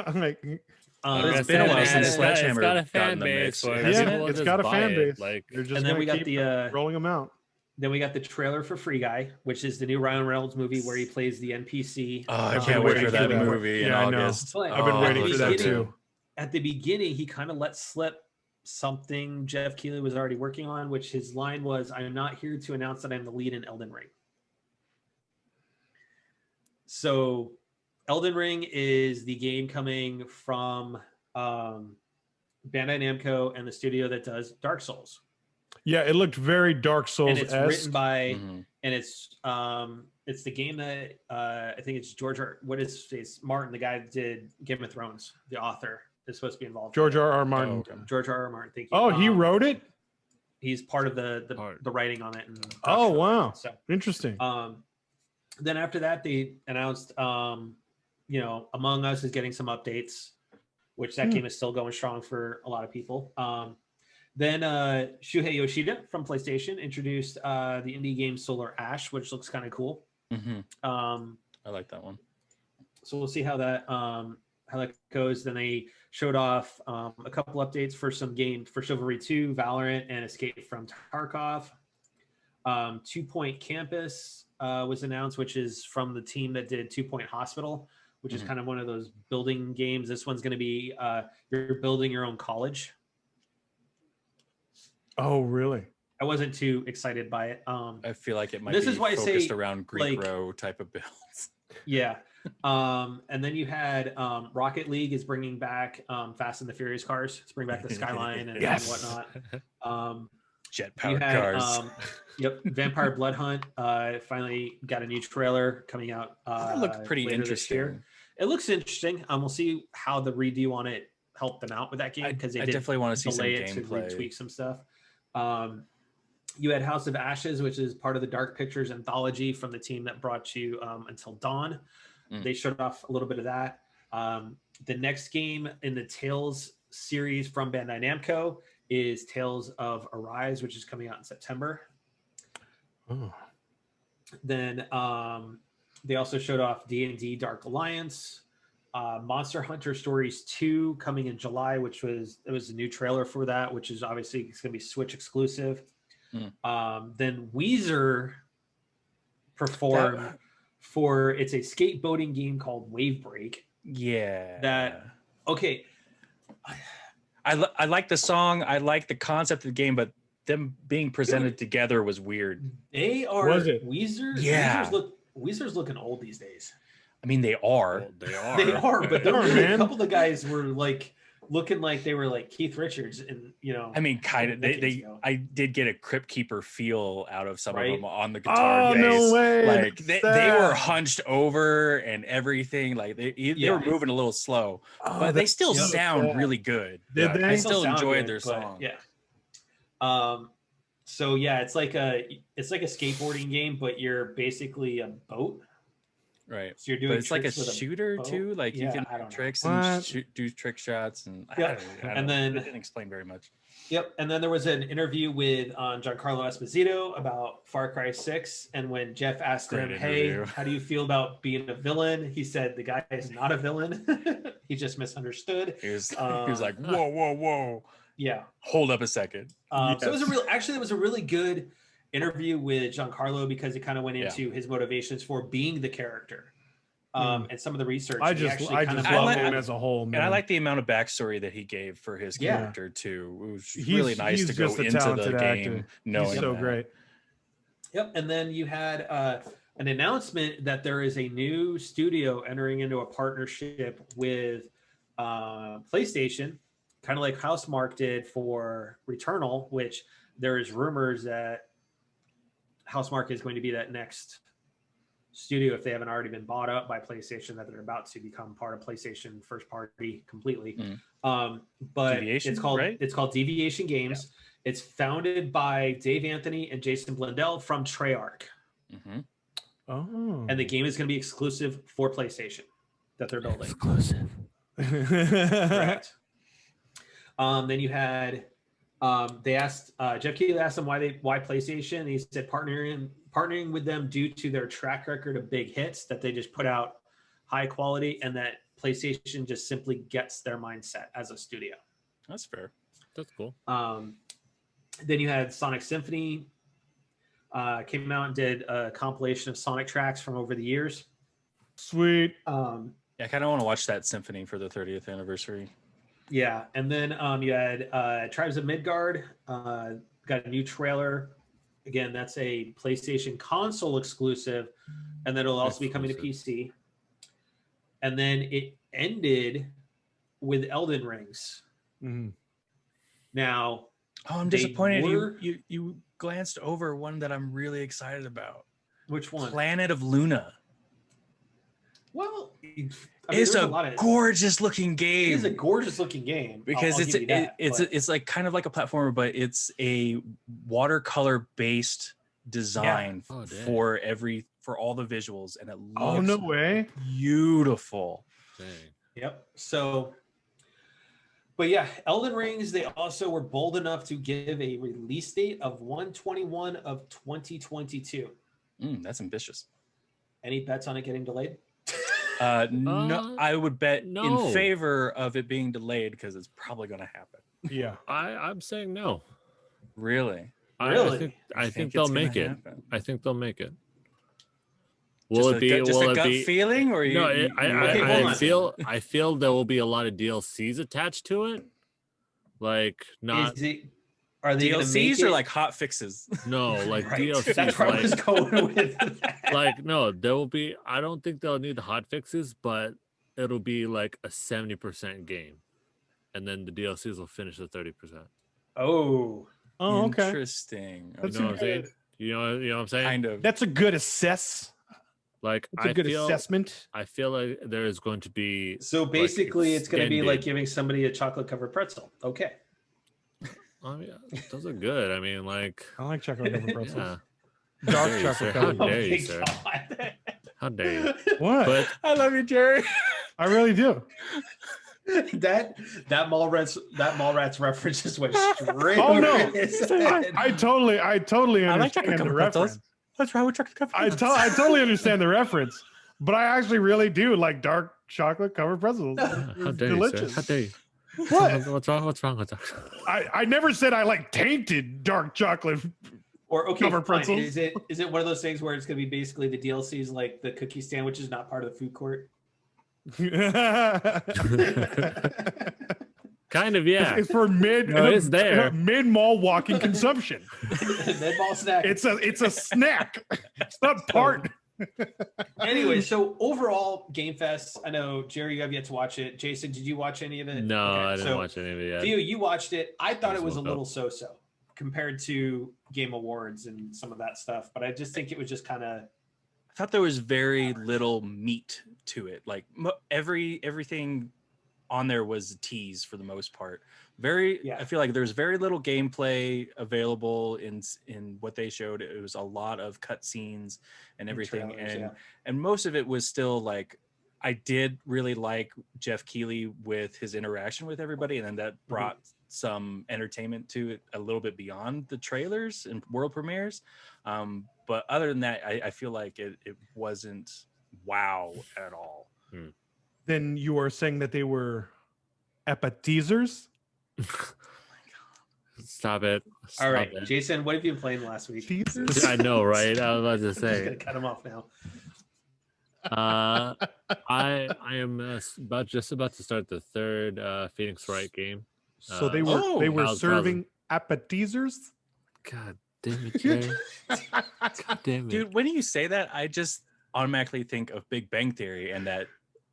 B: I'm like,
C: It's been a while since
D: It's
C: Sledgehammer
D: got a
C: got
D: fan
C: in the
D: base.
C: mix.
D: where
C: It hasn't-
D: people
B: it's
D: just
B: got a
D: buy
B: fan
D: it,
B: base.
D: Like,
B: they're just
A: and then we
B: gonna
A: got
B: keep
A: the
B: rolling them out.
A: then we got the trailer for Free Guy, which is the new Ryan Reynolds movie where he plays the NPC.
C: Oh, I
B: I've
C: can't
B: been
C: wait
B: waiting
C: for that
B: for that.
C: movie in
B: Yeah, I know.
C: August.
A: But
B: I've been
C: Oh,
B: waiting
A: at
B: for
A: the
B: that
A: beginning-
B: too.
A: At the beginning, he kind of let slip something Jeff Keighley was already working on, which his line was, "I'm not here to announce that I'm the lead in Elden Ring." So Elden Ring is the game coming from Bandai Namco and the studio that does Dark Souls.
B: Yeah, it looked very Dark Souls
A: And it's written
B: esque.
A: by
C: Mhm.
A: and it's the game that I think it's it's Martin, the guy that did Game of Thrones, the author, is supposed to be involved.
B: George R. Martin.
C: Oh, okay.
A: George R. Martin, thank you.
B: Oh, he wrote it.
A: He's part of the
D: Part.
A: writing on it. And
B: Oh,
A: production on
B: wow.
A: it. So
B: Interesting.
A: then after that, they announced Among Us is getting some updates, which that game is still going strong for a lot of people. Then Shuhei Yoshida from PlayStation introduced the indie game Solar Ash, which looks kind of cool.
C: Mhm.
A: Um,
C: I like that one.
A: so we'll see how that goes. Then they showed off a couple updates for some games for Chivalry 2, Valorant, and Escape from Tarkov. 2 Point Campus was announced, which is from the team that did 2 Point Hospital, which is kind of one of those building games. This one's going to be you're building your own college.
B: Oh, really?
A: I wasn't too excited by it.
C: I feel like it might
A: This
C: be
A: is why I
C: focused
A: say,
C: around Greek
A: like-
C: row type of builds.
A: Yeah. And then you had Rocket League is bringing back Fast and the Furious cars. It's bringing back the Skyline and,
B: Yes.
A: and whatnot.
C: Jet
A: You
C: powered
A: had,
C: cars.
A: Yep, Vampire Blood Hunt finally got a new trailer coming out.
C: That looked pretty
A: later this year.
C: interesting.
A: It looks interesting. We'll see how the redo on it helped them out with that game because they
C: I
A: did
C: definitely want to see some
A: delay it to
C: gameplay.
A: retweak some stuff. You had House of Ashes, which is part of the Dark Pictures anthology from the team that brought you Until Dawn. They showed off a little bit of that. The next game in the Tales series from Bandai Namco is Tales of Arise, which is coming out in September.
B: Oh.
A: Then they also showed off D&D Dark Alliance, Monster Hunter Stories 2 coming in July, which was a new trailer for that, which is obviously it's going to be Switch exclusive. Then Weezer performed for it's a skateboarding game called Wave Break.
C: Yeah.
A: Okay.
C: I like the song. I like the concept of the game, but them being presented together was weird.
A: They are
B: Was it?
A: Weezer.
C: Yeah.
A: Weezer's looking old these days.
C: I mean, they are.
D: Well, they are.
A: They are, but
B: They are, man.
A: a couple of the guys were like looking like they were like Keith Richards, and
C: I mean, kind of.
A: decades
C: They
A: ago.
C: I did get a Crypt Keeper feel out of some
A: Right?
C: of them on the guitar
B: Oh,
C: bass.
B: no way.
C: Like
B: That's
C: they were
B: sad.
C: hunched over and everything. Like they
A: Yeah.
C: were moving a little slow,
B: Oh,
C: but they
B: that's
C: still
B: so
C: sound
B: sad.
C: really good.
B: Did they?
C: I still
A: sound
C: enjoyed
A: good,
C: their
A: but
C: song.
A: Yeah. So yeah, it's like a skateboarding game, but you're basically a boat.
C: Right.
A: So you're doing.
C: But it's like a
A: tricks with
C: shooter
A: boat.
C: too. Like
A: Yeah,
C: you can
A: I don't know.
C: do tricks
B: What?
C: and do trick shots, and I
A: Yeah.
C: don't
A: And
C: know.
A: then-
C: It didn't explain very much.
A: Yep. And then there was an interview with Giancarlo Esposito about Far Cry 6. And when Jeff asked him,
C: Great
A: hey,
C: interview.
A: how do you feel about being a villain? He said, the guy is not a villain. He just misunderstood.
C: He was like, whoa,
A: Yeah.
C: hold up a second.
A: So it was it was a really good interview with Giancarlo because it kind of went
C: Yeah.
A: into his motivations for being the character. And some of the research.
B: I
A: He
B: just
A: actually
B: I
A: kind
B: just
A: of-
B: love
C: like-
B: him as a whole, man.
C: And I like the amount of backstory that he gave for his
A: Yeah.
C: character too. It was
B: He's-
C: really nice
B: he's
C: to go
B: just a
C: into the
B: talented
C: game
B: actor.
C: knowing
B: He's so
C: that.
B: great.
A: Yep. And then you had an announcement that there is a new studio entering into a partnership with PlayStation, kind of like Housemarque did for Returnal, which there is rumors that Housemarque is going to be that next studio if they haven't already been bought up by PlayStation, that they're about to become part of PlayStation first party completely. But
C: Deviation,
A: it's called
C: right?
A: Deviation Games. It's founded by Dave Anthony and Jason Blundell from Treyarch.
C: Mhm.
B: Oh.
A: And the game is going to be exclusive for PlayStation that they're building.
D: Exclusive.
A: Correct. Then you had they asked Jeff Keighley asked them why PlayStation. And he said partnering with them due to their track record of big hits, that they just put out high quality, and that PlayStation just simply gets their mindset as a studio.
C: That's fair.
D: That's cool.
A: Then you had Sonic Symphony came out and did a compilation of Sonic tracks from over the years.
B: Sweet.
C: Yeah, I kind of want to watch that symphony for the 30th anniversary.
A: Yeah, and then you had Tribes of Midgard, got a new trailer. Again, that's a PlayStation console exclusive, and then it'll also be coming to PC. And then it ended with Elden Rings.
B: Mhm.
A: Now,
C: Oh, I'm
A: They
C: disappointed
A: were-
C: you glanced over one that I'm really excited about.
A: which one?
C: Planet of Luna.
A: Well, I mean,
C: It's
A: there's
C: a
A: lot of-
C: gorgeous looking
A: It
C: game.
A: is a gorgeous looking game
C: Because
A: I'll give you that, but-
C: it's like kind of like a platformer, but it's a watercolor based design
D: Oh, dang.
C: for all the visuals, and it looks
B: Oh, no way.
C: beautiful.
D: Dang.
A: Yep. So, but yeah, Elden Rings, they also were bold enough to give a release date of 1/21 of 2022.
C: That's ambitious.
A: Any bets on it getting delayed?
C: No, I would bet
D: no.
C: in favor of it being delayed because it's probably going to happen.
B: Yeah.
D: I'm saying no.
C: Really?
A: Really?
D: I think
C: it's
D: they'll
C: gonna
D: make it.
C: happen.
D: I think they'll make it.
C: Just
D: Will
C: a
D: it be?
C: gut- just
D: Will
C: a
D: it
C: gut
D: be?
C: feeling, or
D: No,
A: Okay, hold on.
D: I feel there will be a lot of DLCs attached to it. Like not.
A: Is it? Are they gonna make
C: DLCs or
A: it-
C: like hot fixes?
D: No, like
A: Right.
D: DLCs.
A: That's where I was going with that.
D: Like no, there will be. I don't think they'll need the hot fixes, but it'll be like a 70% game, and then the DLCs will finish at 30%.
A: Oh,
B: Oh, okay.
C: Interesting.
B: That's
D: You know what I'm
B: a
D: saying?
B: good,
D: You know what I'm saying?
C: Kind of.
B: that's a good assess.
D: Like
B: That's a good assessment.
D: I feel like there is going to be.
A: so basically, it's going to be like
D: extended-
A: giving somebody a chocolate covered pretzel. Okay.
D: I mean, those are good. I mean, like,
B: I like chocolate covered pretzels.
D: yeah.
B: Dark
D: How dare you,
B: chocolate
D: sir?
B: covered.
D: How
A: Oh
D: dare you,
A: my
D: sir?
A: God.
D: How dare you?
B: What?
D: But
C: I love you, Jerry.
B: I really do.
A: that Mallrats reference just went straight
B: Oh,
A: over
B: no.
A: his head.
B: I totally
C: I like
B: understand
C: chocolate
B: the
C: covered
B: reference.
C: pretzels. What's wrong with chocolate covered
B: I totally understand the reference, but I actually really do like dark chocolate covered pretzels.
D: how
B: They're
D: dare you,
B: delicious.
D: sir? How dare you?
B: What?
D: What's wrong? What's wrong with that?
B: I never said I like tainted dark chocolate.
A: Or okay,
B: Covered
A: fine.
B: pretzels.
A: Is it one of those things where it's going to be basically the DLCs like the cookie stand, which is not part of the food court?
D: Kind of, yeah.
B: It's for
D: No, it's there.
B: mid mall walking consumption.
A: Medball snack.
B: It's a snack. It's not part.
A: Anyway, so overall, Game Fest. I know Jerry, you have yet to watch it. Jason, did you watch any of it?
D: No,
A: Okay,
D: I didn't
A: so
D: watch any of it yet.
A: Theo, you watched it. I thought it was a
D: Just woke
A: little so-so compared to Game Awards and some of that stuff, but I just think it was just kind of.
C: I thought there was very little meat to it. Like everything on there was a tease for the most part. I feel like there's very little gameplay available in what they showed. It was a lot of cutscenes and everything,
A: trailers,
C: and most of it was still like. I did really like Jeff Keighley with his interaction with everybody, and then that brought some entertainment to it a little bit beyond the trailers and world premieres. But other than that, I feel like it wasn't wow at all.
B: Then you are saying that they were appetizers?
D: Stop it. Stop
A: All right,
D: it.
A: Jason, what have you been playing last week?
B: Teasers?
D: I know, right? I was about to
A: I'm just
D: say.
A: gonna cut him off now.
D: I am just about to start the third Phoenix Wright game.
B: So they were
D: Kyle's
B: serving appetizers?
D: God damn it, Jerry. God damn it.
C: Dude, when you say that, I just automatically think of Big Bang Theory and that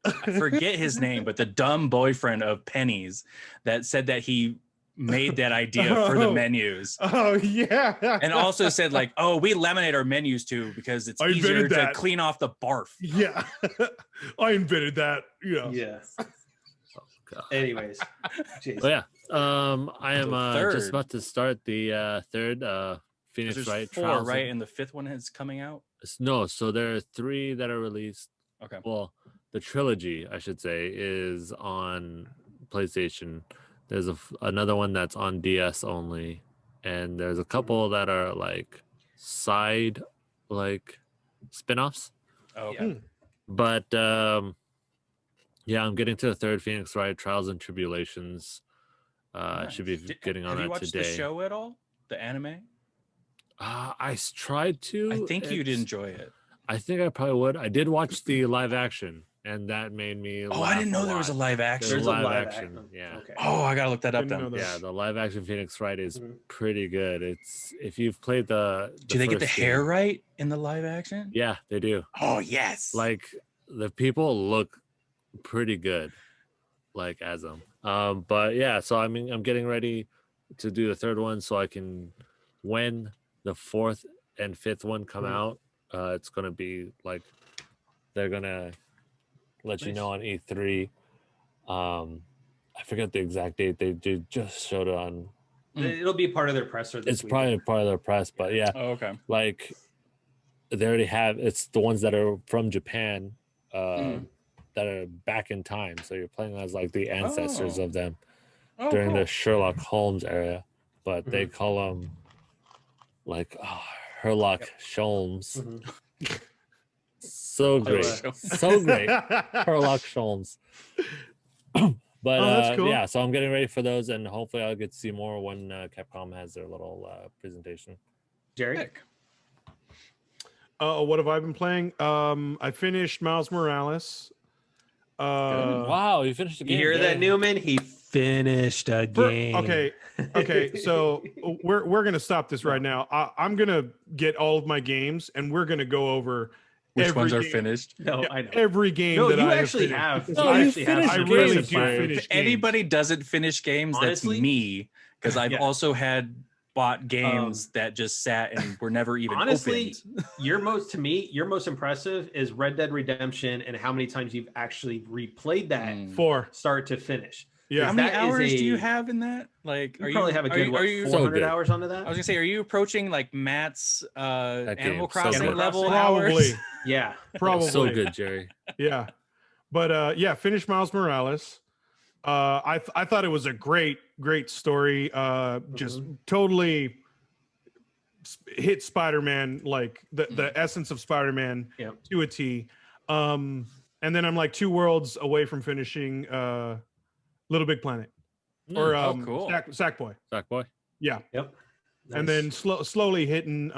C: I forget his name, but the dumb boyfriend of Penny's that said that he made that idea for the
B: Oh.
C: menus.
B: Oh, yeah.
C: And also said like, oh, we laminate our menus too because it's
B: I
C: easier
B: invented
C: to
B: that.
C: clean off the barf.
B: Yeah. I invented that. Yeah.
A: Yeah.
D: God.
A: Anyways, Jason.
D: But yeah, I am
C: The
D: just
C: third.
D: about to start the third
C: 'Cause
D: Phoenix
C: There's
D: Wright
C: 4,
D: Trials.
C: right? And the 5th one is coming out.
D: No, so there are 3 that are released.
C: Okay.
D: Well, the trilogy, I should say, is on PlayStation. There's another one that's on DS only, and there's a couple that are like side like spin-offs.
C: Oh,
A: Yeah.
C: okay.
D: But yeah, I'm getting to the third Phoenix Wright Trials and Tribulations. I should be
C: Nice.
D: getting on
C: Have you
D: that
C: watched
D: today.
C: the show at all? The anime?
D: Tried to.
C: I think you'd
D: It's-
C: enjoy it.
D: I think I probably would. I did watch the live action, and that made me.
C: Oh, I didn't know there was a live
D: There's
C: action.
A: There's a
D: live
A: live
D: action,
A: action.
D: yeah.
A: Okay.
C: Oh, I gotta look that up
B: Didn't
C: then.
B: know that.
D: Yeah, the live action Phoenix Wright is
A: Mhm.
D: pretty good. It's if you've played the
C: Do they get the
D: first
C: hair
D: game-
C: right in the live action?
D: Yeah, they do.
C: Oh yes.
D: Like the people look pretty good, like as them. But yeah, so I mean, I'm getting ready to do the third one, so I can when the 4th and 5th one come out, it's gonna be like they're gonna let you know on E3. I forget the exact date. They just showed it on.
A: It'll be part of their presser this
D: It's
A: week.
D: probably part of their press, but yeah,
C: Oh, okay.
D: like they already have. It's the ones that are from Japan, that are back in time. So you're playing as like the ancestors
C: Oh.
D: of them
C: Oh,
D: during
C: cool.
D: the Sherlock Holmes era, but they call them like Herlock Sholmes.
A: Mhm.
D: So great, so great. Herlock Sholmes. But
B: Oh, that's cool.
D: yeah, so I'm getting ready for those, and hopefully I'll get to see more when Capcom has their little presentation.
A: Jerry.
C: Heck.
B: What have I been playing? I finished Miles Morales.
D: Wow, you finished the
A: You
D: game.
A: hear that,
D: Dang.
A: Newman? He finished a game.
B: Okay. So we're gonna stop this right now. I'm gonna get all of my games, and we're gonna go over
C: Which ones are
B: game.
C: finished?
A: No, I know.
B: Every game
A: No,
B: that
A: you
B: I
A: actually
B: have.
A: have.
B: finished.
A: You
B: I
A: actually have
D: finished
B: I
A: some
B: really
A: games
B: do
A: to play.
B: finish
C: If anybody doesn't finish games,
A: Honestly?
C: that's me. Because I've
A: Yeah.
C: also had bought games that just sat and were never even
A: Honestly,
C: opened.
A: your most impressive is Red Dead Redemption and how many times you've actually replayed that
C: Mm.
B: 4.
A: start to finish.
B: Yeah.
C: How many
A: that is
C: hours do you
A: a-
C: have in that? Like,
A: You probably have a good,
C: are you,
D: So
A: 400
D: good.
A: hours onto that?
C: I was gonna say, are you approaching like Matt's
D: game,
C: Animal
D: so
C: Crossing
D: good.
C: level
B: Probably.
C: hours?
A: Yeah.
B: Probably.
D: So good, Jerry.
B: Yeah. But yeah, finish Miles Morales. I thought it was a great story. Just totally hit Spider-Man, like the essence of Spider-Man
A: Yep.
B: to a T. And then I'm like 2 worlds away from finishing Little Big Planet or
C: Oh, cool.
B: Sackboy.
D: Sackboy.
B: Yeah.
A: Yep.
B: And then slowly hitting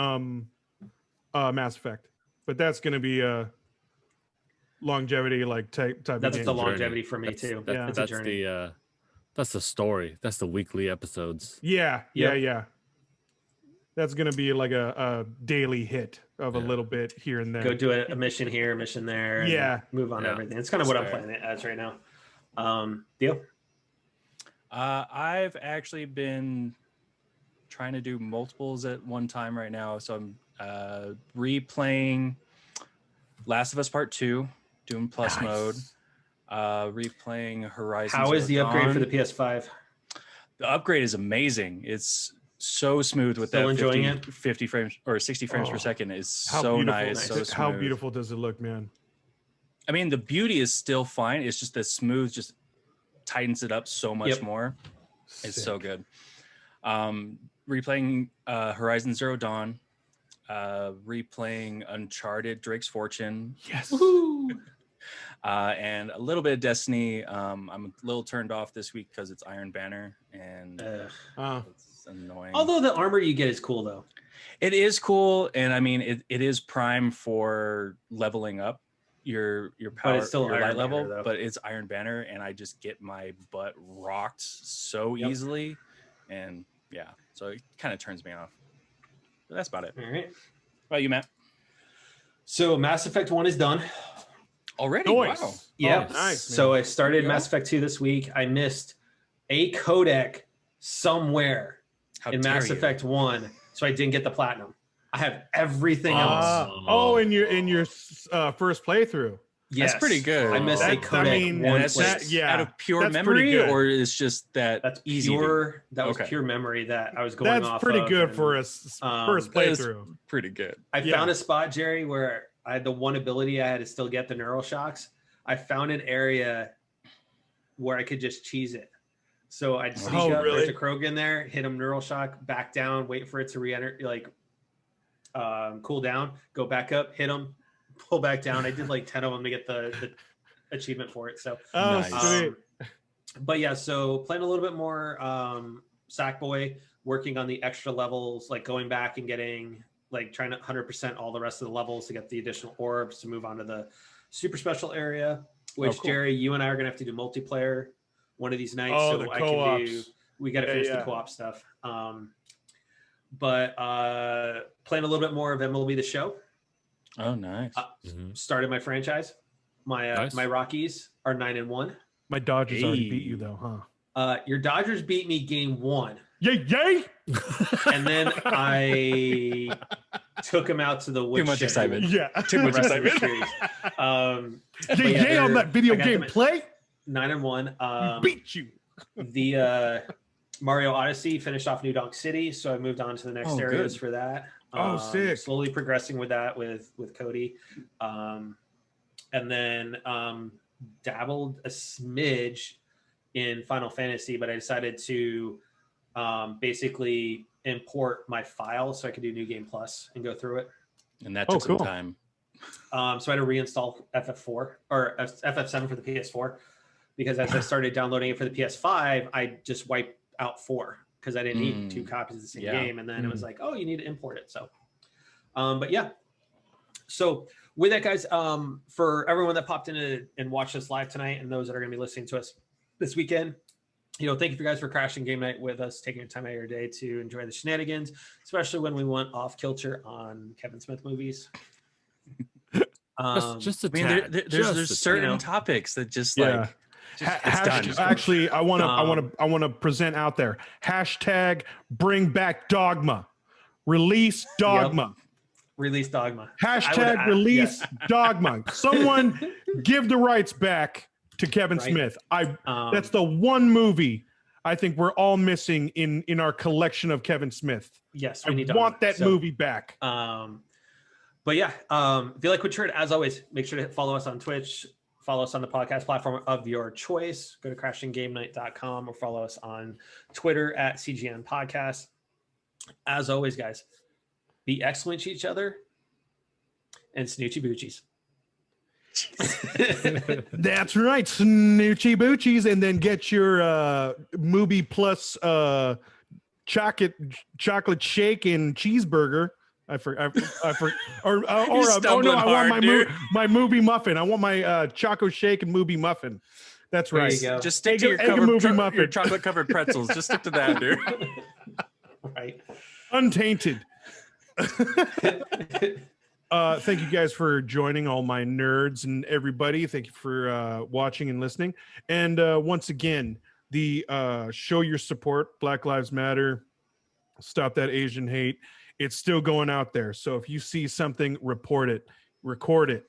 B: Mass Effect. But that's going to be a longevity like type of
A: That's
B: game.
A: the longevity for me too.
B: Yeah.
A: It's a
D: That's
A: journey.
D: that's the story. That's the weekly episodes.
B: Yeah.
A: Yep.
B: That's going to be like a daily hit of a little bit here and there.
A: Go do a mission here, a mission there. And
B: Yeah.
A: move on to
D: Yeah.
A: everything. It's kind of what I'm
C: Fair.
A: playing it as right now. Deal.
C: I've actually been trying to do multiples at one time right now. So I'm replaying Last of Us Part 2, doing plus mode. Replaying Horizon
A: How is
C: Zero
A: the upgrade for
C: Dawn.
A: the PS5?
C: The upgrade is amazing. It's so smooth with
A: Still
C: that
A: enjoying
C: 50 frames or 60 frames per
B: Oh,
C: second. Is
B: How
C: so
B: beautiful-
C: nice, so smooth.
B: How beautiful does it look, man?
C: I mean, the beauty is still fine. It's just the smooth just tightens it up so much
A: Yep.
C: more. It's so
B: Sick.
C: good. Replaying Horizon Zero Dawn, replaying Uncharted Drake's Fortune,
B: Yes.
C: and a little bit of Destiny. I'm a little turned off this week because it's Iron Banner and it's annoying.
A: Although the armor you get is cool though.
C: It is cool, and I mean it is prime for leveling up your power,
A: it's still
C: your
A: Iron
C: light level,
A: Banner, though.
C: but it's Iron Banner, and I just get my butt rocked so
A: Yep.
C: easily, and yeah, so it kind of turns me off. But that's about it.
A: All right.
C: What about you, Matt?
A: So Mass Effect 1 is done.
C: Already?
B: Nice.
C: Wow.
A: Yeah.
B: Oh, nice,
A: So I started
C: There you go.
A: Mass Effect 2 this week. I missed a codec somewhere
C: How
A: in
C: dare
A: Mass
C: you.
A: Effect 1, so I didn't get the platinum. I have everything else.
B: In your first playthrough.
A: Yes.
C: That's pretty good.
A: I missed a
B: That- I
A: codec
B: mean,
A: one
C: And that's
A: place.
C: just
B: yeah,
C: out of pure
B: that's pretty
C: memory,
B: good.
C: or it's just that
A: That's
C: easy?
A: pure. That was
C: Okay.
A: pure memory that I was going
B: That's
A: off
B: pretty
A: of,
B: good
A: and
B: for a first
C: That is
B: playthrough.
C: pretty good.
A: I
B: Yeah.
A: found a spot, Jerry, where I had the one ability I had to still get the neural shocks. I found an area where I could just cheese it. So I'd sneak up,
B: really?
A: there's a Krogan there, hit him neural shock, back down, wait for it to re-enter, cool down, go back up, hit him, pull back down. I did like 10 of them to get the achievement for it. So,
B: Oh,
C: Nice.
B: sweet.
A: but yeah, so playing a little bit more Sackboy, working on the extra levels, like going back and getting like trying to 100% all the rest of the levels to get the additional orbs to move on to the super special area, which
C: cool.
A: Jerry, you and I are gonna have to do multiplayer one of these nights.
B: Oh,
A: So
B: the
A: I can do.
B: co-ops.
A: We got to
B: Yeah,
A: finish
B: yeah.
A: the co-op stuff. But playing a little bit more of MLB The Show.
C: Oh, nice.
A: Started my franchise. My
D: Nice.
A: my Rockies are 9-1.
B: My Dodgers already
C: Hey.
B: beat you though, huh?
A: Your Dodgers beat me game 1.
B: Yay, yay!
A: And then I took him out to the
C: Too much
A: woodshed.
C: excitement.
B: Yeah.
C: Too much
A: The rest of the
C: excitement.
A: series.
B: Yay,
A: yeah,
B: yay on
A: they're-
B: that video
A: I got
B: game
A: them at
B: play.
A: 9-1.
B: Beat you.
A: The Mario Odyssey finished off New Donk City, so I moved on to the next
C: Oh,
A: areas
C: good.
A: for that.
B: Oh, sick.
A: Slowly progressing with that with Cody, and then dabbled a smidge in Final Fantasy, but I decided to basically import my file so I could do New Game Plus and go through it.
C: And that
B: Oh,
C: took some
B: cool.
C: time.
A: So I had to reinstall FF4 or FF7 for the PS4 because as I started downloading it for the PS5, I just wiped out 4 because I didn't need 2 copies of the same
C: Yeah.
A: game. And then it was like, oh, you need to import it. So, but yeah. So with that, guys, for everyone that popped in and watched us live tonight and those that are going to be listening to us this weekend, thank you for guys for crashing game night with us, taking your time out of your day to enjoy the shenanigans, especially when we went off kilter on Kevin Smith movies.
D: Just a
C: I mean,
D: tad.
C: there's certain topics that just
B: Yeah.
C: it's done.
B: Actually, I want to present out there. Hashtag bring back Dogma. Release Dogma.
A: Release Dogma.
B: Hashtag release Dogma. Someone give the rights back to Kevin Smith. That's the one movie I think we're all missing in our collection of Kevin Smith.
A: Yes,
B: I want that movie back.
A: But yeah, if you like what you heard, as always, make sure to follow us on Twitch, follow us on the podcast platform of your choice. Go to crashinggamenight.com or follow us on Twitter at CGN Podcast. As always, guys, be excellent to each other and snoochie boochies.
B: That's right, snoochie boochies, and then get your Movie Plus chocolate shake and cheeseburger. I want my movie muffin. I want my Choco Shake and movie muffin. That's right.
C: Just stick to your chocolate covered pretzels. Just stick to that, dude.
A: Right.
B: Untainted. Thank you guys for joining, all my nerds and everybody. Thank you for watching and listening. And once again, the show your support. Black Lives Matter. Stop that Asian hate. It's still going out there. So if you see something, report it, record it.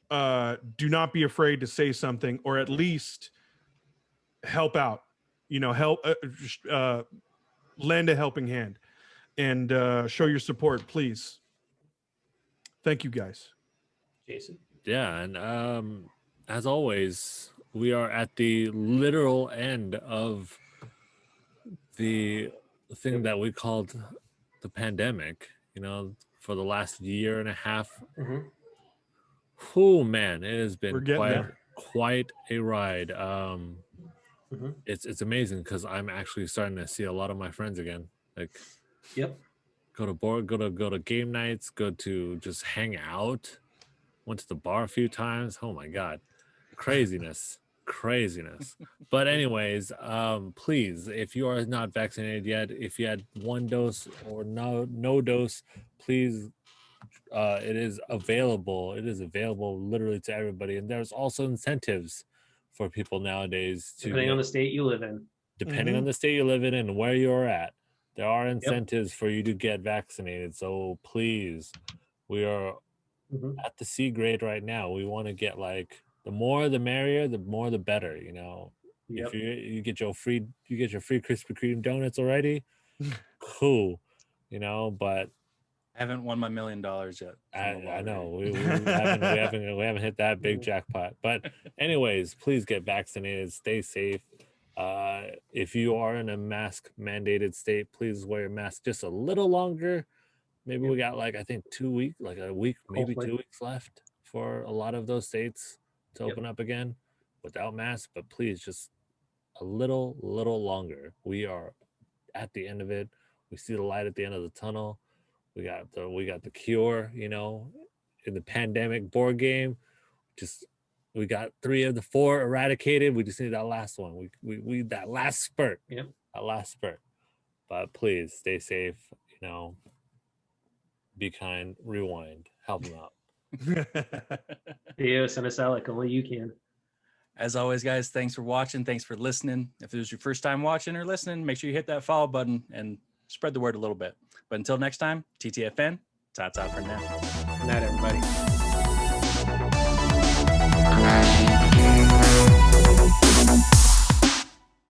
B: Do not be afraid to say something, or at least help out. Help, lend a helping hand, and show your support, please. Thank you, guys.
A: Jason.
D: Yeah, and as always, we are at the literal end of the thing that we called the pandemic, for the last year and a half. Oh man, it has been quite a ride. It's amazing because I'm actually starting to see a lot of my friends again. Go to game nights, go to just hang out. Went to the bar a few times. Oh my god, craziness. But anyways, please, if you are not vaccinated yet, if you had one dose or no dose, please, it is available literally to everybody. And there's also incentives for people nowadays
A: depending on the state you live in.
D: On the state you live in and where you're at, there are incentives for you to get vaccinated. So please, we are at the C grade right now. We want to get the more the merrier, the more the better, If you get your free Krispy Kreme donuts already, cool, but
C: I haven't won my $1 million yet.
D: I know we haven't hit that big jackpot. But anyways, please get vaccinated, stay safe. If you are in a mask mandated state, please wear your mask just a little longer. Maybe we got I think 2 weeks, a week, maybe hopefully 2 weeks left for a lot of those states to open up again without masks, but please just a little longer. We are at the end of it. We see the light at the end of the tunnel. We got the cure, in the pandemic board game. We got 3 of the 4 eradicated. We just need that last one. We that last spurt. That last spurt. But please stay safe, be kind, rewind, help them out.
A: Send us out like only you can.
C: As always, guys, thanks for watching. Thanks for listening. If it was your first time watching or listening, make sure you hit that follow button and spread the word a little bit. But until next time, TTFN, ta-ta for now.
A: Good night, everybody.